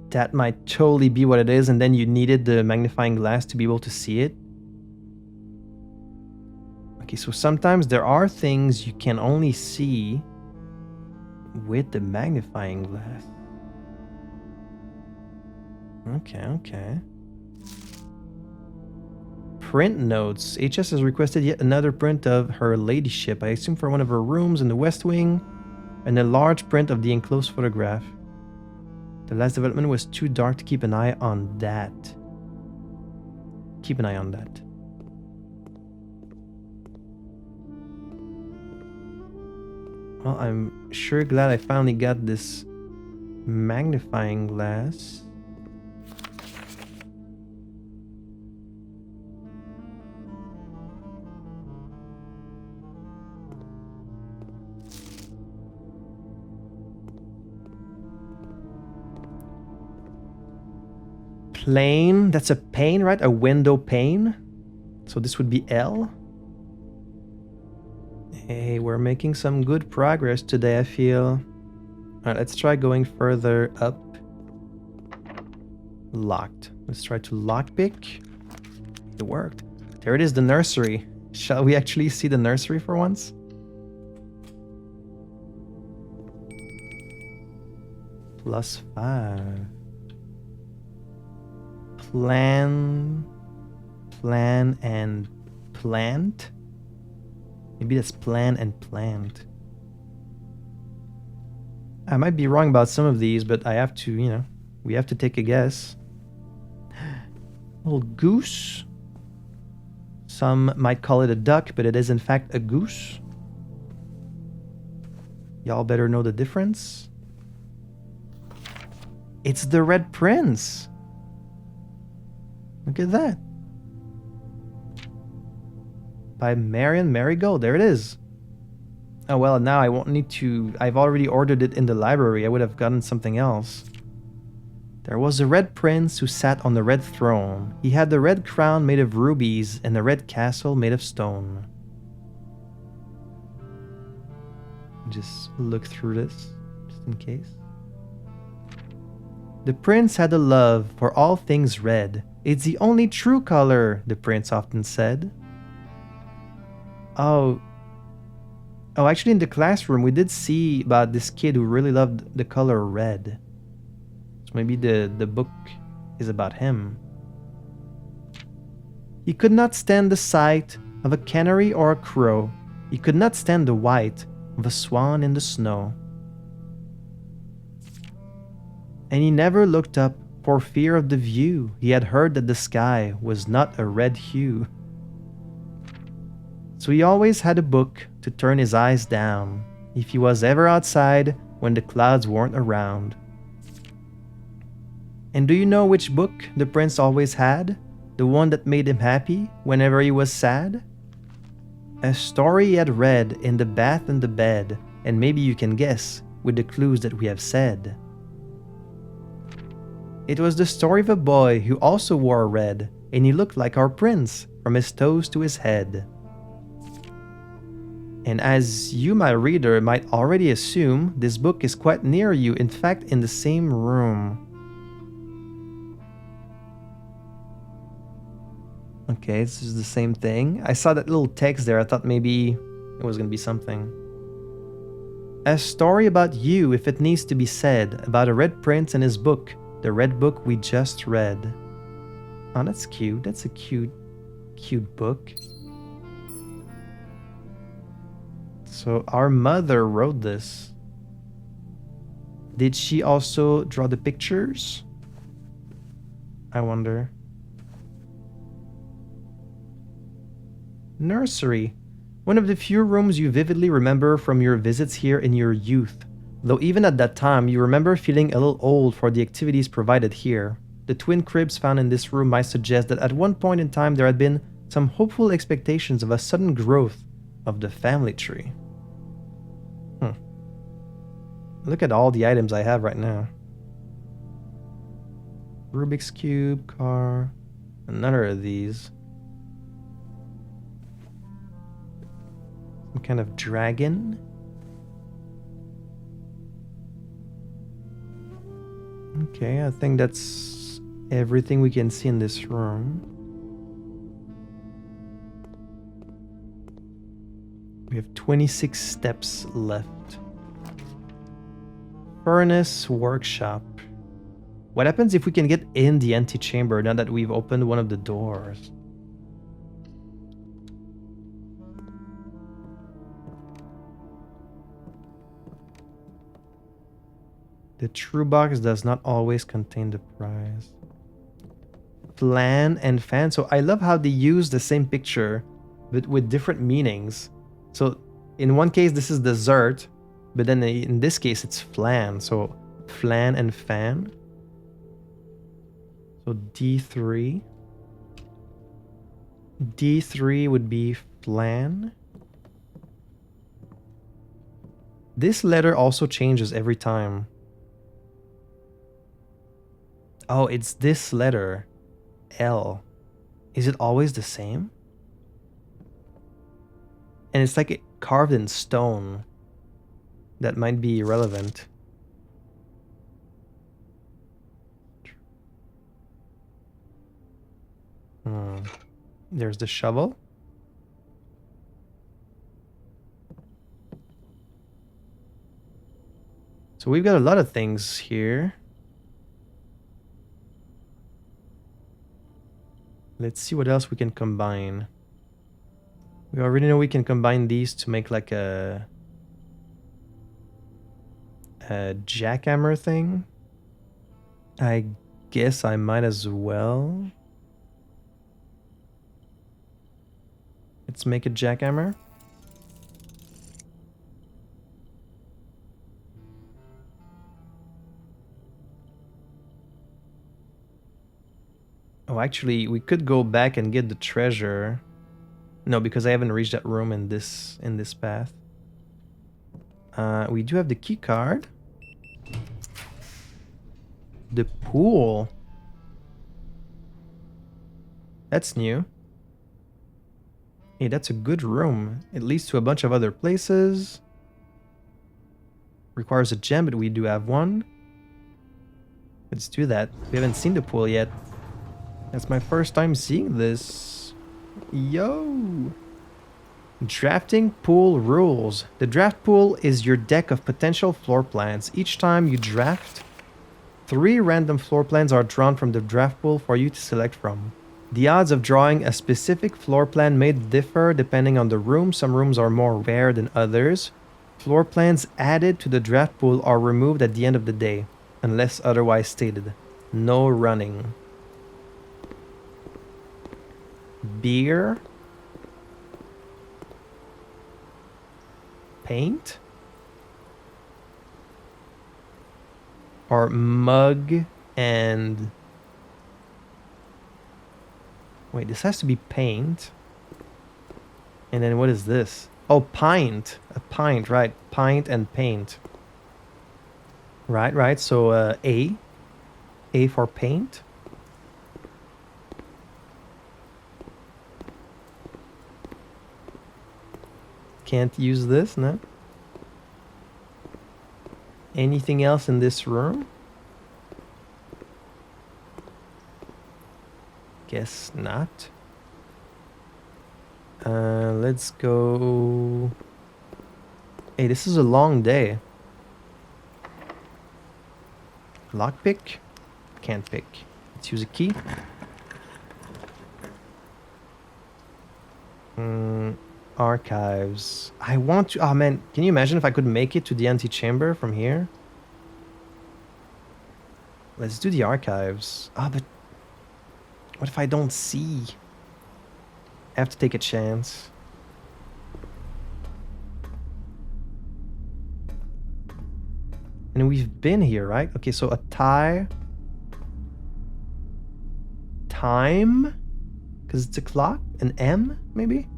A: That might totally be what it is, and then you needed the magnifying glass to be able to see it. Okay, so sometimes there are things you can only see with the magnifying glass. Okay, okay. Print notes. HS has requested yet another print of her ladyship, I assume for one of her rooms in the West Wing, and a large print of the enclosed photograph. The last development was too dark to keep an eye on that. keep an eye on that. Well, I'm sure glad I finally got this magnifying glass. Plane, that's a pane, right? A window pane. So this would be L. Hey, we're making some good progress today, I feel. Alright, let's try going further up. Locked. Let's try to lockpick. It worked. There it is, the nursery. Shall we actually see the nursery for once? +5. Plan, and plant. Maybe that's plan and plant. I might be wrong about some of these, but I have to, you know, we have to take a guess. Little goose. Some might call it a duck, but it is in fact a goose. Y'all better know the difference. It's the Red Prince. Look at that. By Marion Marigold. There it is. Oh, well, now I won't need to... I've already ordered it in the library. I would have gotten something else. There was a red prince who sat on the red throne. He had the red crown made of rubies and the red castle made of stone. Just look through this, just in case. The prince had a love for all things red. It's the only true color, the prince often said. Oh, actually in the classroom we did see about this kid who really loved the color red. So maybe the book is about him. He could not stand the sight of a canary or a crow. He could not stand the white of a swan in the snow. And he never looked up for fear of the view. He had heard that the sky was not a red hue. So he always had a book to turn his eyes down if he was ever outside when the clouds weren't around. And do you know which book the prince always had? The one that made him happy whenever he was sad? A story he had read in the bath and the bed, and maybe you can guess with the clues that we have said. It was the story of a boy who also wore red, and he looked like our prince from his toes to his head. And as you, my reader, might already assume, this book is quite near you, in fact in the same room. Okay, this is the same thing. I saw that little text there, I thought maybe it was gonna be something. A story about you, if it needs to be said, about a red prince and his book, the red book we just read. Oh, that's cute. That's a cute book. So our mother wrote this. Did she also draw the pictures? I wonder. Nursery. One of the few rooms you vividly remember from your visits here in your youth. Though even at that time, you remember feeling a little old for the activities provided here. The twin cribs found in this room might suggest that at one point in time there had been some hopeful expectations of a sudden growth of the family tree. Look at all the items I have right now. Rubik's Cube, car, another of these. Some kind of dragon. Okay, I think that's everything we can see in this room. We have 26 steps left. Furnace workshop. What happens if we can get in the antechamber now that we've opened one of the doors? The true box does not always contain the prize. plan and fan. So I love how they use the same picture, but with different meanings. So in one case, this is dessert, but then in this case, it's flan. So flan and fan. So D3. D3 would be flan. This letter also changes every time. Oh, it's this letter. L. Is it always the same? And it's like carved in stone. That might be irrelevant. There's the shovel. So we've got a lot of things here. Let's see what else we can combine. We already know we can combine these to make like a jackhammer thing. I guess I might as well. Let's make a jackhammer. Oh, actually, we could go back and get the treasure. No, because I haven't reached that room in this path. We do have the key card. The pool. That's new. Hey, that's a good room. It leads to a bunch of other places. Requires a gem, but we do have one. Let's do that. We haven't seen the pool yet. That's my first time seeing this. Yo! Drafting pool rules. The draft pool is your deck of potential floor plans. Each time you draft, 3 random floor plans are drawn from the draft pool for you to select from. The odds of drawing a specific floor plan may differ depending on the room. Some rooms are more rare than others. Floor plans added to the draft pool are removed at the end of the day, unless otherwise stated. No running. Beer. Paint. Or mug and... Wait, this has to be paint. And then what is this? Oh, pint. A pint, right. Pint and paint. Right. So A. A for paint. Can't use this, no? Anything else in this room? Guess not. Let's go... Hey, this is a long day. Lockpick? Can't pick. Let's use a key. Archives. I want to... Oh, man. Can you imagine if I could make it to the antechamber from here? Let's do the archives. Ah, but... What if I don't see? I have to take a chance. And we've been here, right? Okay, so a tie. Time? Because it's a clock? An M, maybe?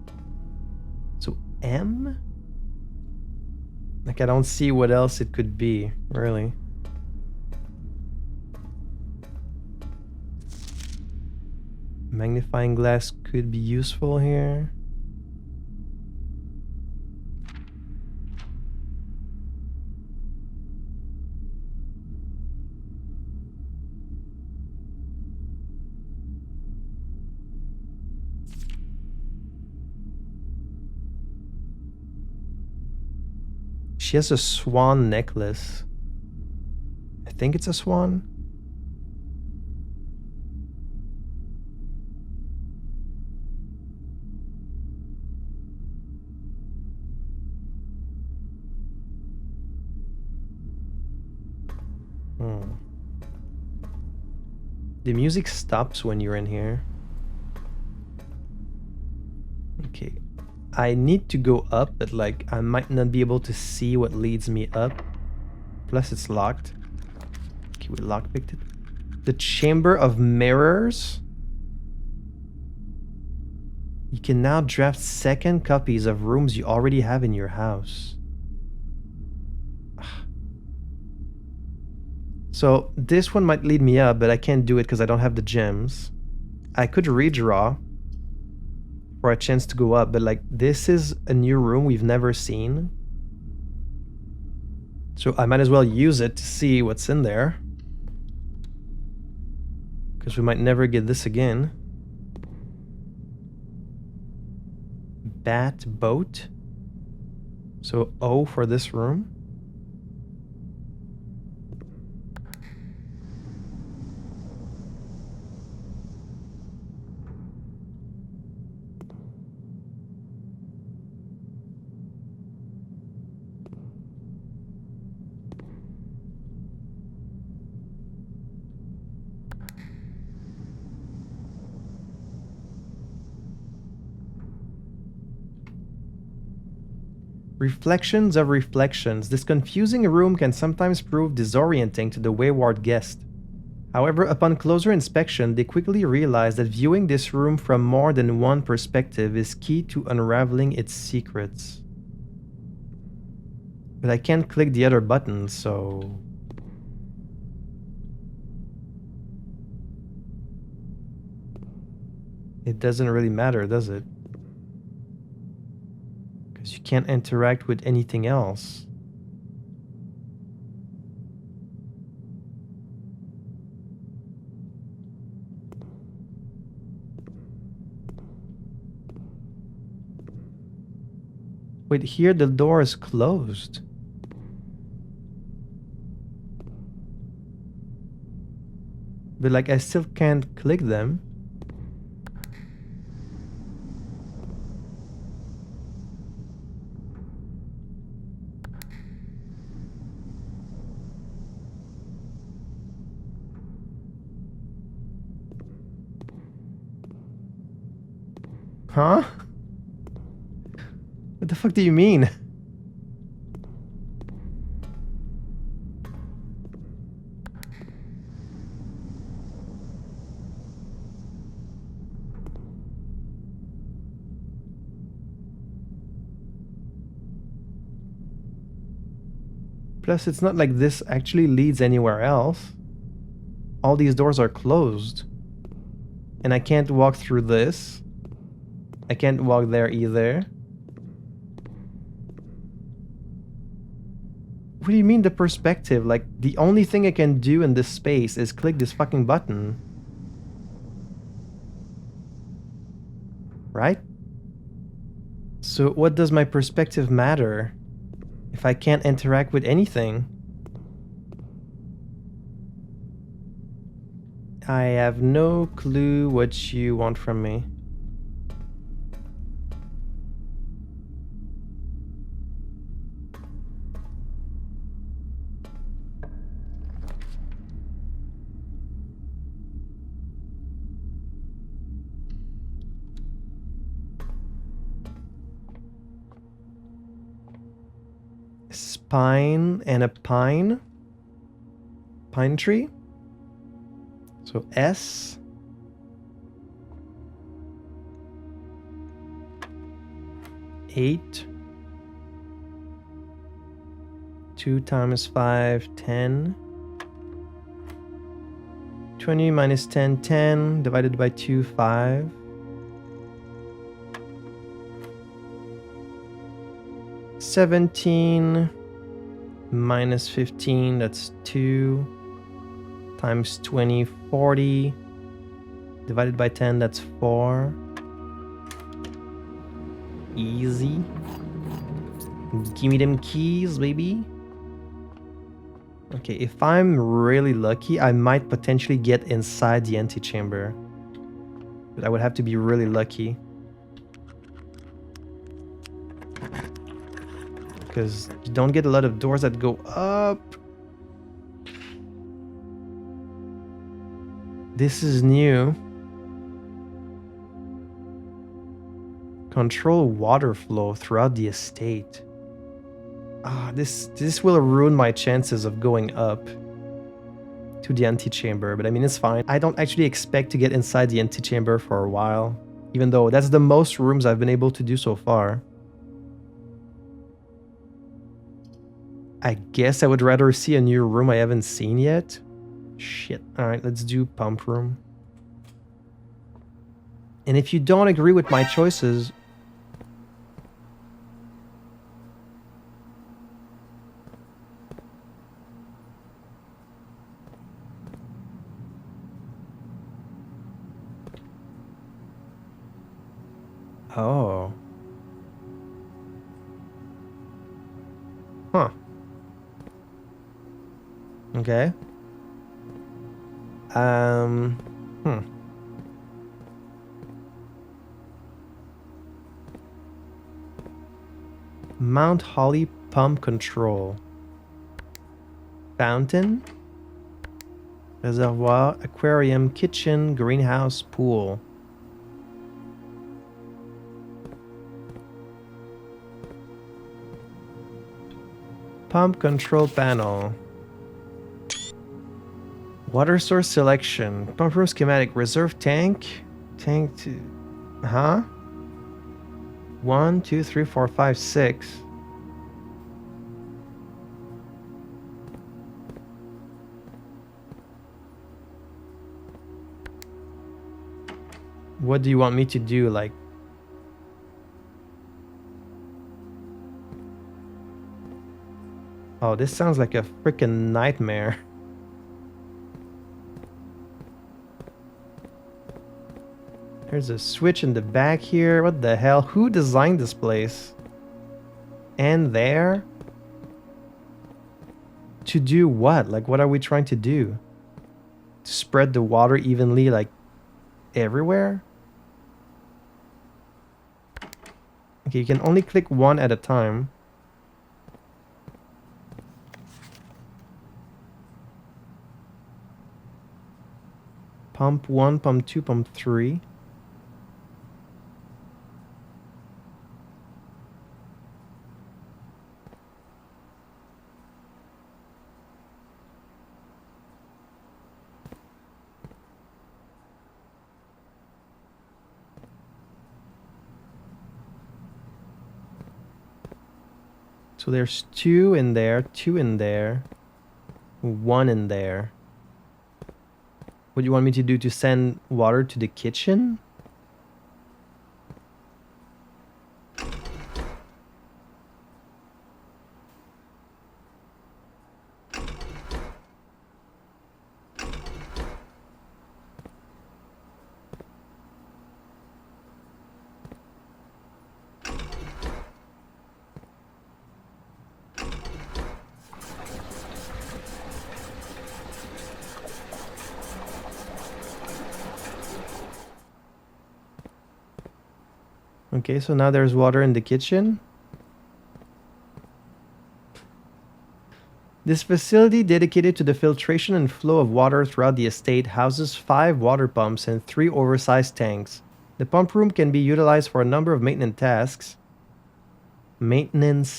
A: So M? Like, I don't see what else it could be, really. Magnifying glass could be useful here. She has a swan necklace. I think it's a swan. The music stops when you're in here. Okay. I need to go up, but like I might not be able to see what leads me up. Plus it's locked. Okay, we lockpicked it. The Chamber of Mirrors. You can now draft second copies of rooms you already have in your house. So this one might lead me up, but I can't do it because I don't have the gems. I could redraw for a chance to go up, but like this is a new room we've never seen. So I might as well use it to see what's in there. Because we might never get this again. Bat boat. So O for this room. Reflections of reflections. This confusing room can sometimes prove disorienting to the wayward guest. However, upon closer inspection, they quickly realize that viewing this room from more than one perspective is key to unraveling its secrets. But I can't click the other button, so... it doesn't really matter, does it? You can't interact with anything else. Wait, here the door is closed. But like I still can't click them. Huh? What the fuck do you mean? Plus, it's not like this actually leads anywhere else. All these doors are closed. And I can't walk through this. I can't walk there either. What do you mean the perspective? Like, the only thing I can do in this space is click this fucking button. Right? So what does my perspective matter if I can't interact with anything? I have no clue what you want from me. Spine and a pine. Pine tree. So S. Eight. 2 times 5, 10. 20 minus 10, 10. Divided by 2, 5. 17 minus 15, that's 2. Times 20, 40. Divided by 10, that's 4. Easy. Give me them keys, baby. Okay, if I'm really lucky, I might potentially get inside the antechamber. But I would have to be really lucky. Because you don't get a lot of doors that go up. This is new. Control water flow throughout the estate. Ah, this will ruin my chances of going up to the antechamber, but I mean, it's fine. I don't actually expect to get inside the antechamber for a while, even though that's the most rooms I've been able to do so far. I guess I would rather see a new room I haven't seen yet. Shit. Alright, let's do pump room. And if you don't agree with my choices... Oh. Huh. Okay. Mount Holly pump control. Fountain. Reservoir, aquarium, kitchen, greenhouse, pool. Pump control panel. Water source selection. Pump room schematic. Reserve tank. Tank to... Huh? 1, 2, 3, 4, 5, 6. What do you want me to do? Like... Oh, this sounds like a freaking nightmare. There's a switch in the back here. What the hell? Who designed this place? And there? To do what? Like, what are we trying to do? To spread the water evenly, like, everywhere? Okay, you can only click one at a time. Pump 1, pump 2, pump 3. So there's 2 in there, 2 in there, 1 in there. What do you want me to do? To send water to the kitchen? Okay, so now there's water in the kitchen. This facility, dedicated to the filtration and flow of water throughout the estate, houses 5 water pumps and 3 oversized tanks. The pump room can be utilized for a number of maintenance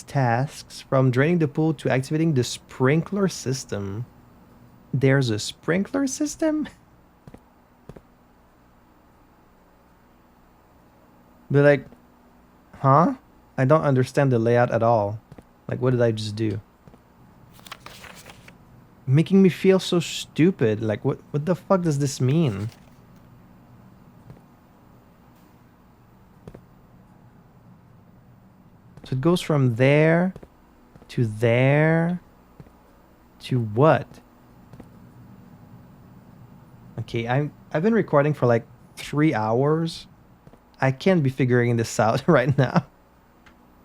A: tasks. From draining the pool to activating the sprinkler system. There's a sprinkler system? But like, huh? I don't understand the layout at all. Like, what did I just do? Making me feel so stupid. Like, what the fuck does this mean? So it goes from there to there to what? Okay, I've been recording for like 3 hours. I can't be figuring this out right now.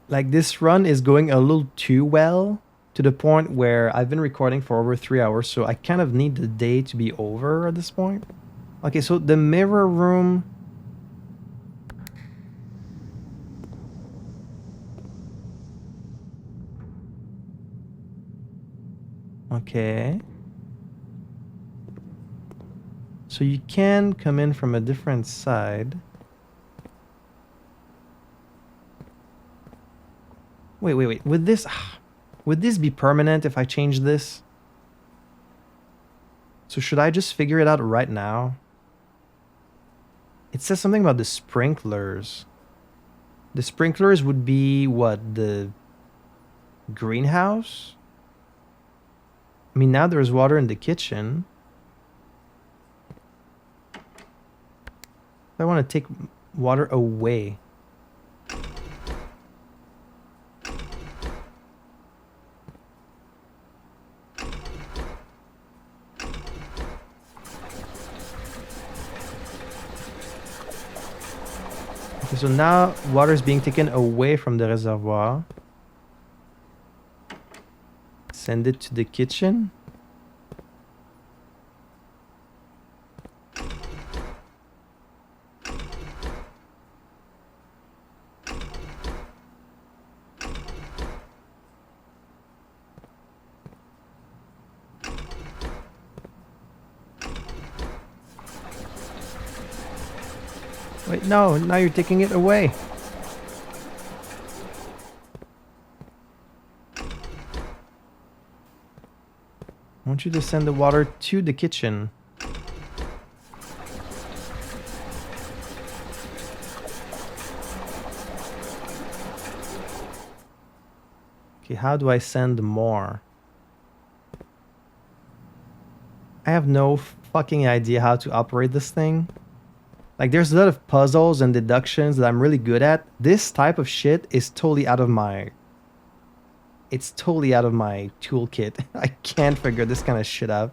A: Like, this run is going a little too well, to the point where I've been recording for over 3 hours, so I kind of need the day to be over at this point. Okay, so the mirror room... Okay. So you can come in from a different side. Wait. Would this be permanent if I change this? So should I just figure it out right now? It says something about the sprinklers. The sprinklers would be what? The greenhouse? I mean, now there's water in the kitchen. I want to take water away. Okay, so now water is being taken away from the reservoir. Send it to the kitchen. Wait, no, now you're taking it away. I want you to send the water to the kitchen. Okay, how do I send more? I have no fucking idea how to operate this thing. Like, there's a lot of puzzles and deductions that I'm really good at. This type of shit is totally out of my... It's totally out of my toolkit. I can't figure this kind of shit out.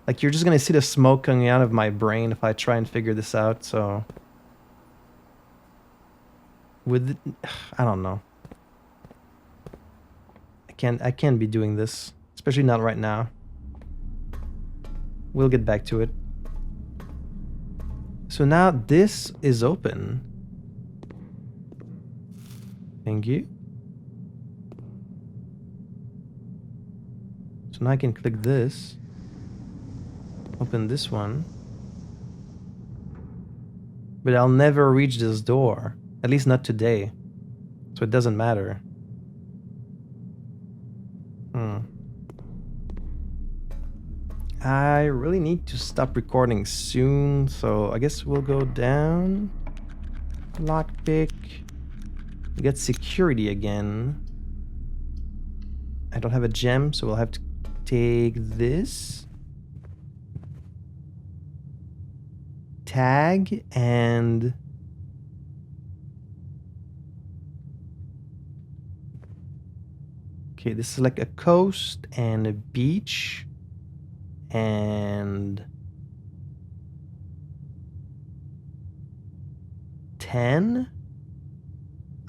A: Like, you're just gonna see the smoke coming out of my brain if I try and figure this out, so... With... I don't know. I can't be doing this. Especially not right now. We'll get back to it. So now this is open. Thank you. So now I can click this. Open this one. But I'll never reach this door. At least not today. So it doesn't matter. I really need to stop recording soon, so I guess we'll go down. Lockpick. We got security again. I don't have a gem, so we'll have to take this. Tag and... Okay, this is like a coast and a beach. And 10?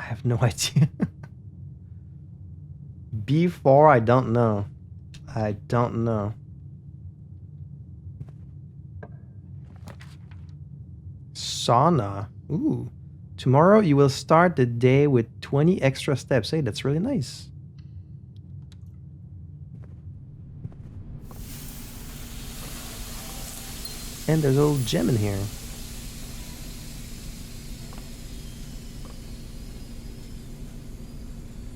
A: I have no idea. B4, I don't know. I don't know. Sauna. Ooh. Tomorrow you will start the day with 20 extra steps. Hey, that's really nice. And there's a little gem in here.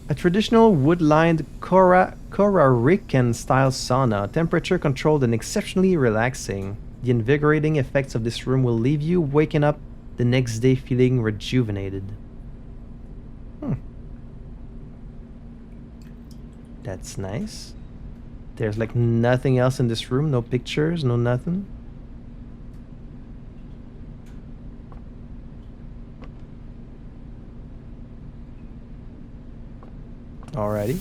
A: A traditional wood-lined Rican style sauna, temperature controlled and exceptionally relaxing. The invigorating effects of this room will leave you waking up the next day feeling rejuvenated. That's nice. There's like nothing else in this room, no pictures, no nothing. Alrighty.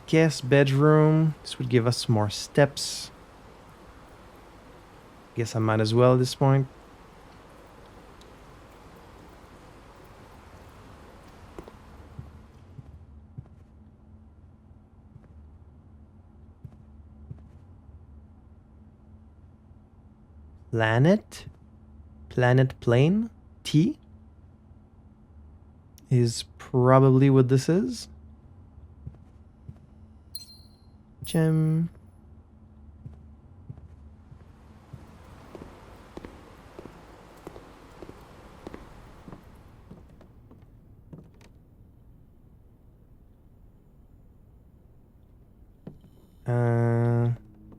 A: Guest bedroom. This would give us more steps. Guess I might as well at this point. Planet? Planet plane? T? Is probably what this is. Gem.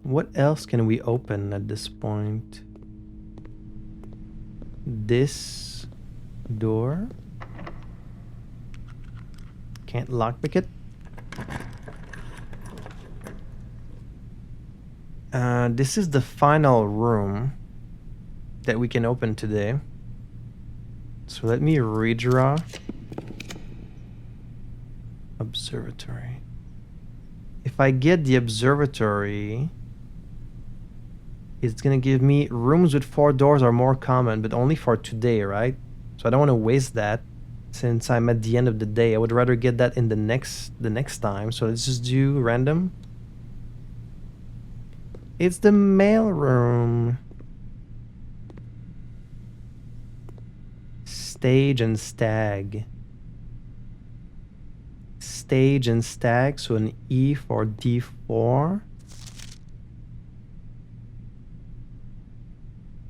A: What else can we open at this point? This door. Can't lockpick it. This is the final room that we can open today. So let me redraw. Observatory. If I get the observatory, it's gonna give me rooms with 4 doors are more common, but only for today, right? So I don't want to waste that since I'm at the end of the day. I would rather get that in the next time. So let's just do random. It's the mail room. Stage and stag. Stage and stag, so an E for D4.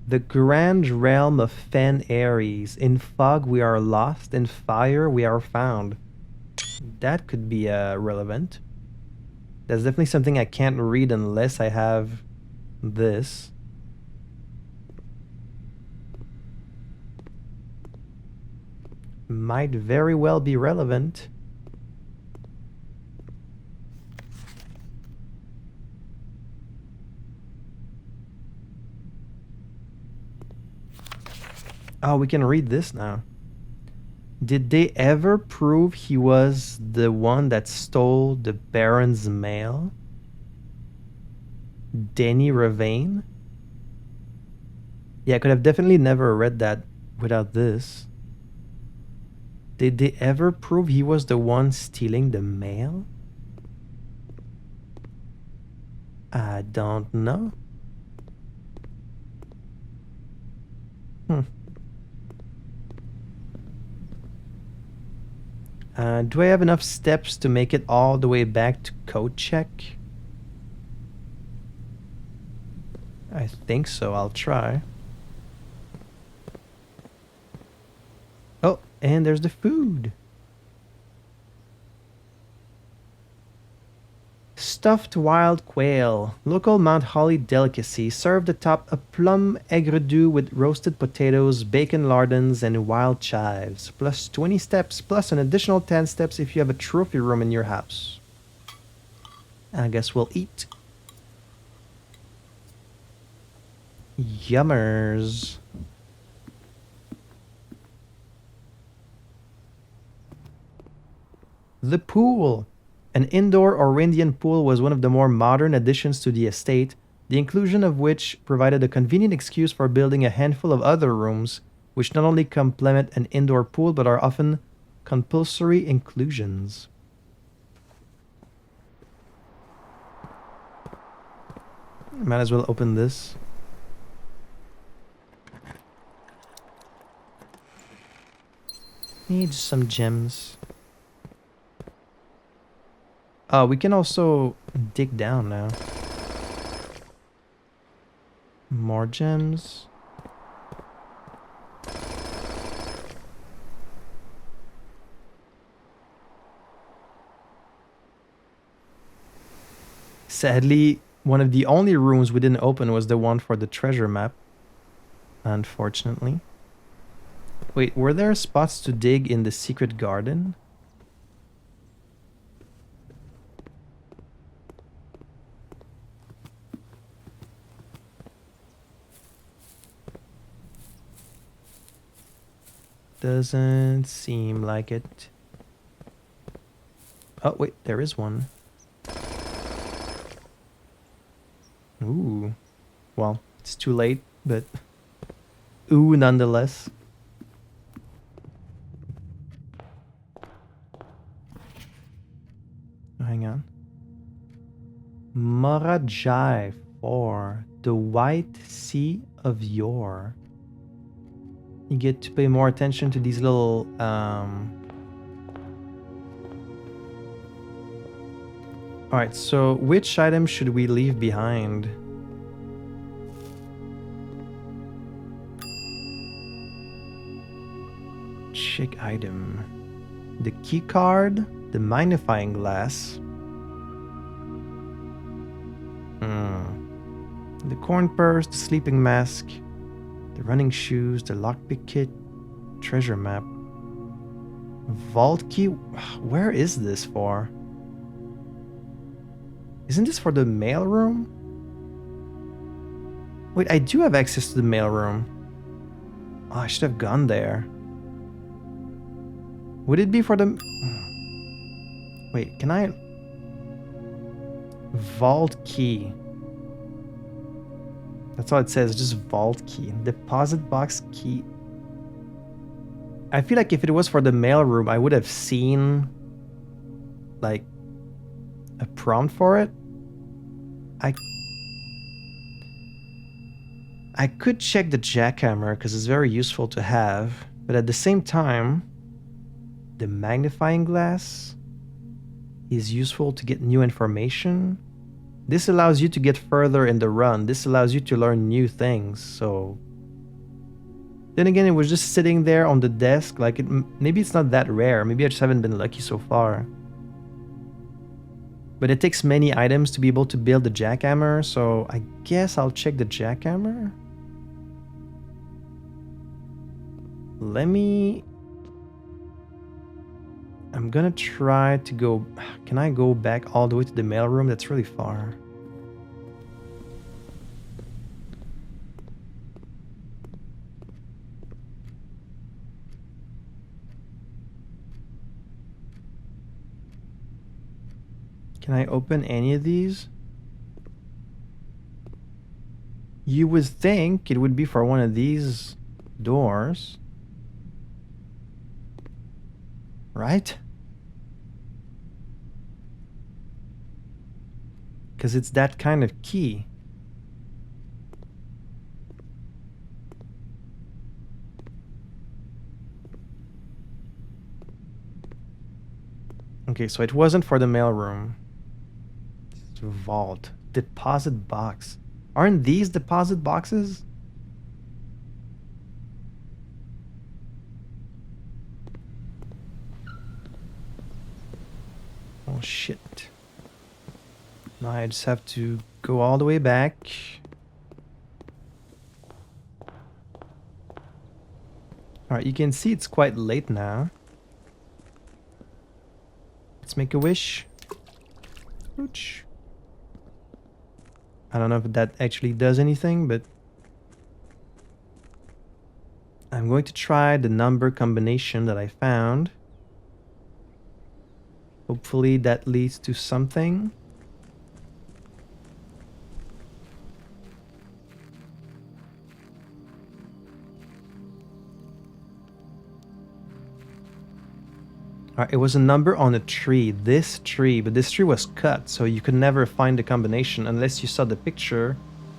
A: The grand realm of Fen Aries. In fog we are lost, in fire we are found. That could be relevant. That's definitely something I can't read unless I have this. Might very well be relevant. Oh, we can read this now. Did they ever prove he was the one that stole the Baron's mail? Denny Ravane? Yeah, I could have definitely never read that without this. Did they ever prove he was the one stealing the mail? I don't know. Do I have enough steps to make it all the way back to code check? I think so. I'll try. Oh, and there's the food. Stuffed wild quail, local Mount Holly delicacy, served atop a plum aigre-doux with roasted potatoes, bacon lardons, and wild chives. Plus 20 steps, plus an additional 10 steps if you have a trophy room in your house. I guess we'll eat. Yummers. The pool. An indoor Orindian pool was one of the more modern additions to the estate, the inclusion of which provided a convenient excuse for building a handful of other rooms, which not only complement an indoor pool but are often compulsory inclusions. Might as well open this. Need some gems. We can also dig down now. More gems. Sadly, one of the only rooms we didn't open was the one for the treasure map. Unfortunately. Wait, were there spots to dig in the secret garden? Doesn't seem like it. Oh, wait, there is one. Ooh. Well, it's too late, but... Ooh, nonetheless. Oh, hang on. Marajai 4. The White Sea of Yore. You get to pay more attention to these little Alright, so which item should we leave behind? Check item. The key card, the magnifying glass. The corn purse, the sleeping mask, the running shoes, the lockpick kit, treasure map. Vault key? Where is this for? Isn't this for the mailroom? Wait, I do have access to the mailroom. Oh, I should have gone there. Would it be for the... Wait, can I... Vault key. That's all it says, just vault key. Deposit box key. I feel like if it was for the mailroom, I would have seen... like... a prompt for it. I could check the jackhammer because it's very useful to have, but at the same time, the magnifying glass is useful to get new information. This allows you to get further in the run. This allows you to learn new things. So then again, it was just sitting there on the desk. Like maybe it's not that rare. Maybe I just haven't been lucky so far. But it takes many items to be able to build the jackhammer, so I guess I'll check the jackhammer. I'm gonna try to go... Can I go back all the way to the mailroom? That's really far. Can I open any of these? You would think it would be for one of these doors. Right? Because it's that kind of key. Okay, so it wasn't for the mailroom. Vault. Deposit box. Aren't these deposit boxes? Oh shit. Now I just have to go all the way back. Alright, you can see it's quite late now. Let's make a wish. Ooch. I don't know if that actually does anything, but I'm going to try the number combination that I found. Hopefully that leads to something. Alright, it was a number on a tree, this tree, but this tree was cut, so you could never find the combination unless you saw the picture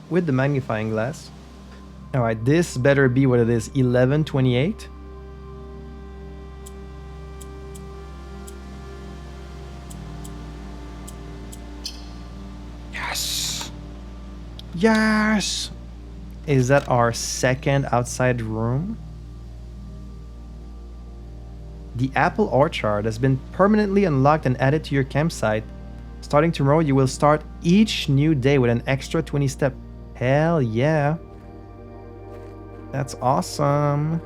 A: with the magnifying glass. Alright, this better be what it is, 1128. Yes! Yes! Is that our second outside room? The apple orchard has been permanently unlocked and added to your campsite. Starting tomorrow, you will start each new day with an extra 20 step. Hell yeah. That's awesome.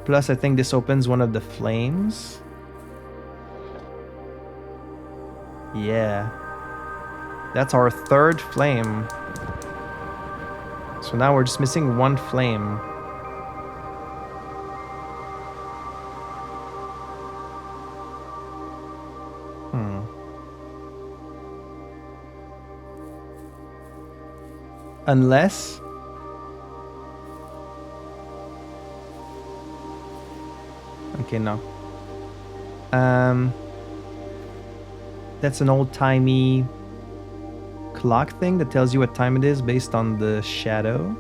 A: Plus, I think this opens one of the flames. Yeah. That's our third flame. So now we're just missing one flame. Unless... Okay, no. That's an old-timey clock thing that tells you what time it is based on the shadow.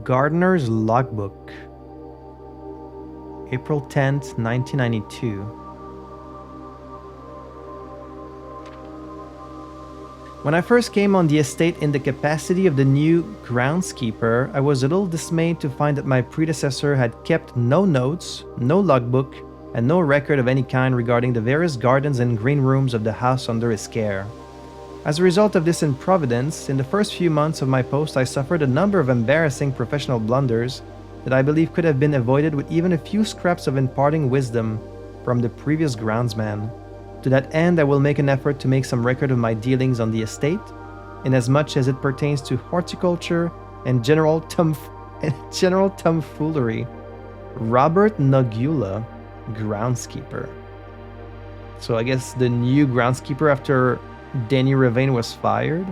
A: Gardener's Logbook, April 10th, 1992. When I first came on the estate in the capacity of the new groundskeeper, I was a little dismayed to find that my predecessor had kept no notes, no logbook, and no record of any kind regarding the various gardens and green rooms of the house under his care. As a result of this improvidence, in the first few months of my post I suffered a number of embarrassing professional blunders that I believe could have been avoided with even a few scraps of imparting wisdom from the previous groundsman. To that end, I will make an effort to make some record of my dealings on the estate, inasmuch as it pertains to horticulture and general tomfoolery. Robert Nogula, groundskeeper. So I guess the new groundskeeper after Danny Ravane was fired.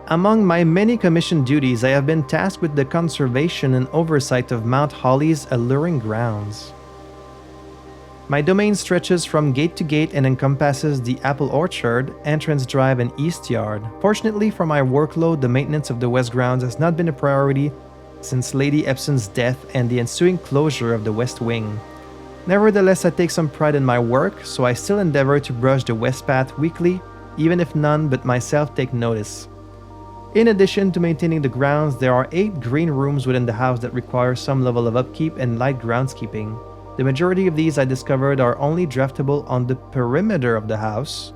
A: Among my many commissioned duties, I have been tasked with the conservation and oversight of Mount Holly's alluring grounds. My domain stretches from gate to gate and encompasses the apple orchard, entrance drive, and east yard. Fortunately for my workload, the maintenance of the west grounds has not been a priority since Lady Epson's death and the ensuing closure of the west wing. Nevertheless, I take some pride in my work, so I still endeavor to brush the west path weekly, even if none but myself take notice. In addition to maintaining the grounds, there are 8 green rooms within the house that require some level of upkeep and light groundskeeping. The majority of these I discovered are only draftable on the perimeter of the house.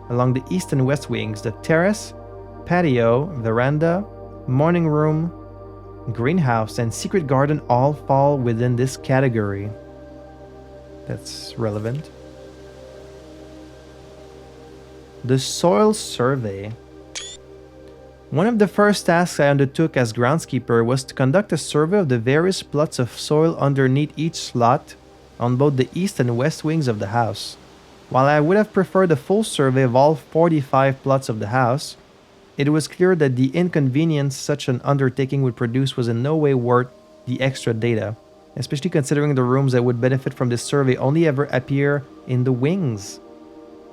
A: Along the east and west wings, the terrace, patio, veranda, morning room, greenhouse, and secret garden all fall within this category. That's relevant. The soil survey. One of the first tasks I undertook as groundskeeper was to conduct a survey of the various plots of soil underneath each slot on both the east and west wings of the house. While I would have preferred a full survey of all 45 plots of the house, it was clear that the inconvenience such an undertaking would produce was in no way worth the extra data, especially considering the rooms that would benefit from this survey only ever appear in the wings.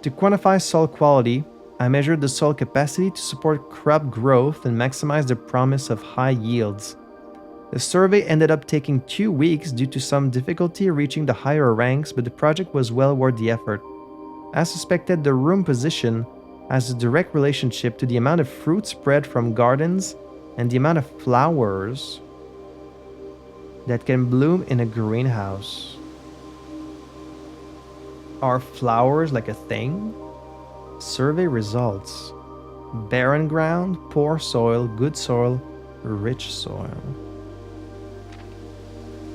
A: To quantify soil quality, I measured the soil capacity to support crop growth and maximize the promise of high yields. The survey ended up taking 2 weeks due to some difficulty reaching the higher ranks, but the project was well worth the effort. As suspected, the room position has a direct relationship to the amount of fruit spread from gardens and the amount of flowers that can bloom in a greenhouse. Are flowers like a thing? Survey results. Barren ground, poor soil, good soil, rich soil.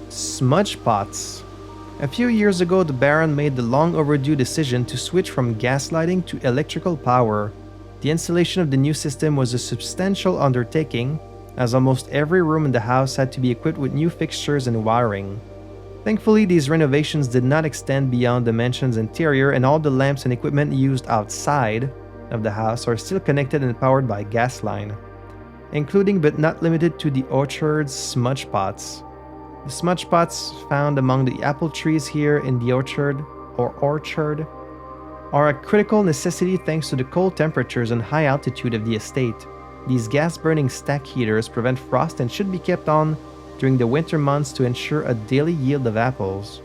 A: Smudge pots. A few years ago, the Baron made the long overdue decision to switch from gas lighting to electrical power. The installation of the new system was a substantial undertaking, as almost every room in the house had to be equipped with new fixtures and wiring. Thankfully, these renovations did not extend beyond the mansion's interior, and all the lamps and equipment used outside of the house are still connected and powered by gas line, including but not limited to the orchard's smudge pots. The smudge pots found among the apple trees here in the orchard are a critical necessity thanks to the cold temperatures and high altitude of the estate. These gas-burning stack heaters prevent frost and should be kept on during the winter months to ensure a daily yield of apples.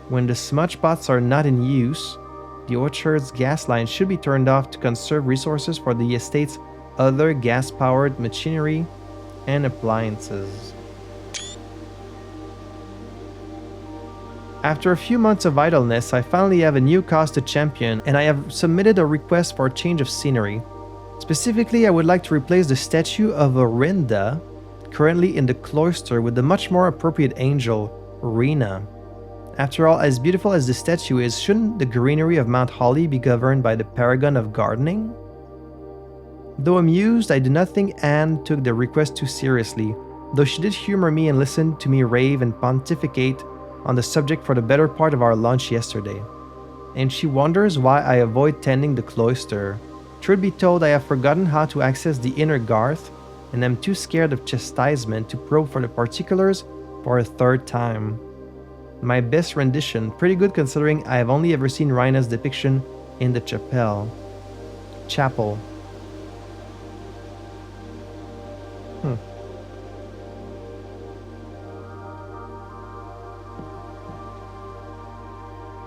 A: When the smudge pots are not in use, the orchard's gas line should be turned off to conserve resources for the estate's other gas-powered machinery and appliances. After a few months of idleness, I finally have a new cause to champion, and I have submitted a request for a change of scenery. Specifically, I would like to replace the statue of Orinda, currently in the cloister, with the much more appropriate angel, Rena. After all, as beautiful as the statue is, shouldn't the greenery of Mount Holly be governed by the paragon of gardening? Though amused, I do not think Anne took the request too seriously, though she did humor me and listen to me rave and pontificate on the subject for the better part of our lunch yesterday, and she wonders why I avoid tending the cloister. Truth be told, I have forgotten how to access the inner garth, and I'm too scared of chastisement to probe for the particulars for a third time. My best rendition, pretty good considering I have only ever seen Rhina's depiction in the chapel.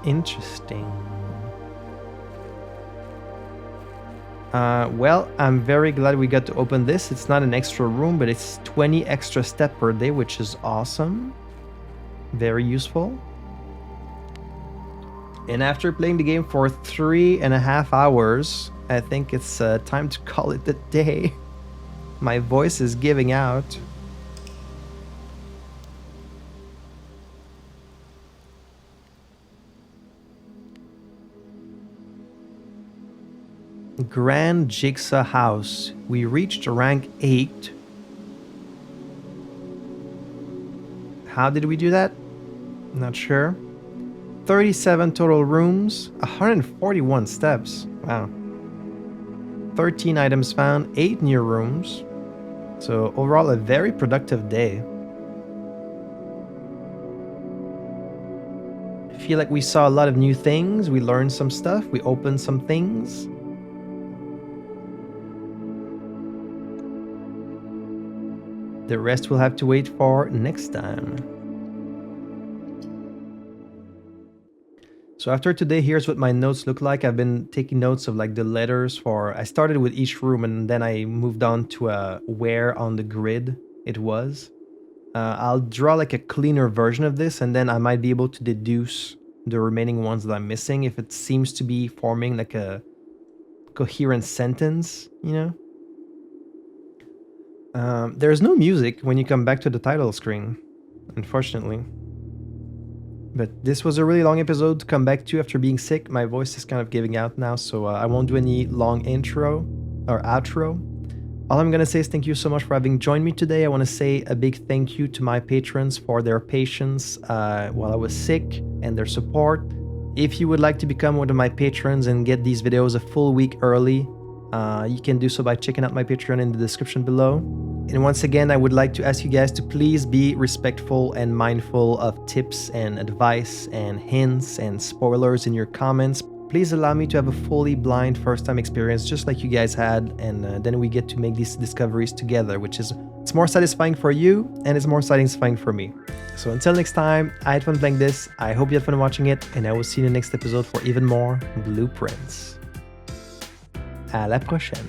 A: Interesting. Well, I'm very glad we got to open this. It's not an extra room, but it's 20 extra steps per day, which is awesome. Very useful. And after playing the game for 3.5 hours, I think it's time to call it a day. My voice is giving out. Grand Jigsaw House. We reached rank 8. How did we do that? Not sure. 37 total rooms, 141 steps. Wow. 13 items found, 8 new rooms. So overall a very productive day. I feel like we saw a lot of new things, we learned some stuff, we opened some things. The rest we'll have to wait for next time. So after today, here's what my notes look like. I've been taking notes of like the letters for... I started with each room and then I moved on to where on the grid it was. I'll draw like a cleaner version of this and then I might be able to deduce the remaining ones that I'm missing if it seems to be forming like a coherent sentence, you know? There's no music when you come back to the title screen, unfortunately. But this was a really long episode to come back to after being sick. My voice is kind of giving out now, so I won't do any long intro or outro. All I'm gonna say is thank you so much for having joined me today. I want to say a big thank you to my patrons for their patience while I was sick and their support. If you would like to become one of my patrons and get these videos a full week early, you can do so by checking out my Patreon in the description below. And once again, I would like to ask you guys to please be respectful and mindful of tips and advice and hints and spoilers in your comments. Please allow me to have a fully blind first-time experience just like you guys had, and then we get to make these discoveries together, which is it's more satisfying for you and it's more satisfying for me. So until next time, I had fun playing this, I hope you had fun watching it, and I will see you in the next episode for even more Blueprints. À la prochaine.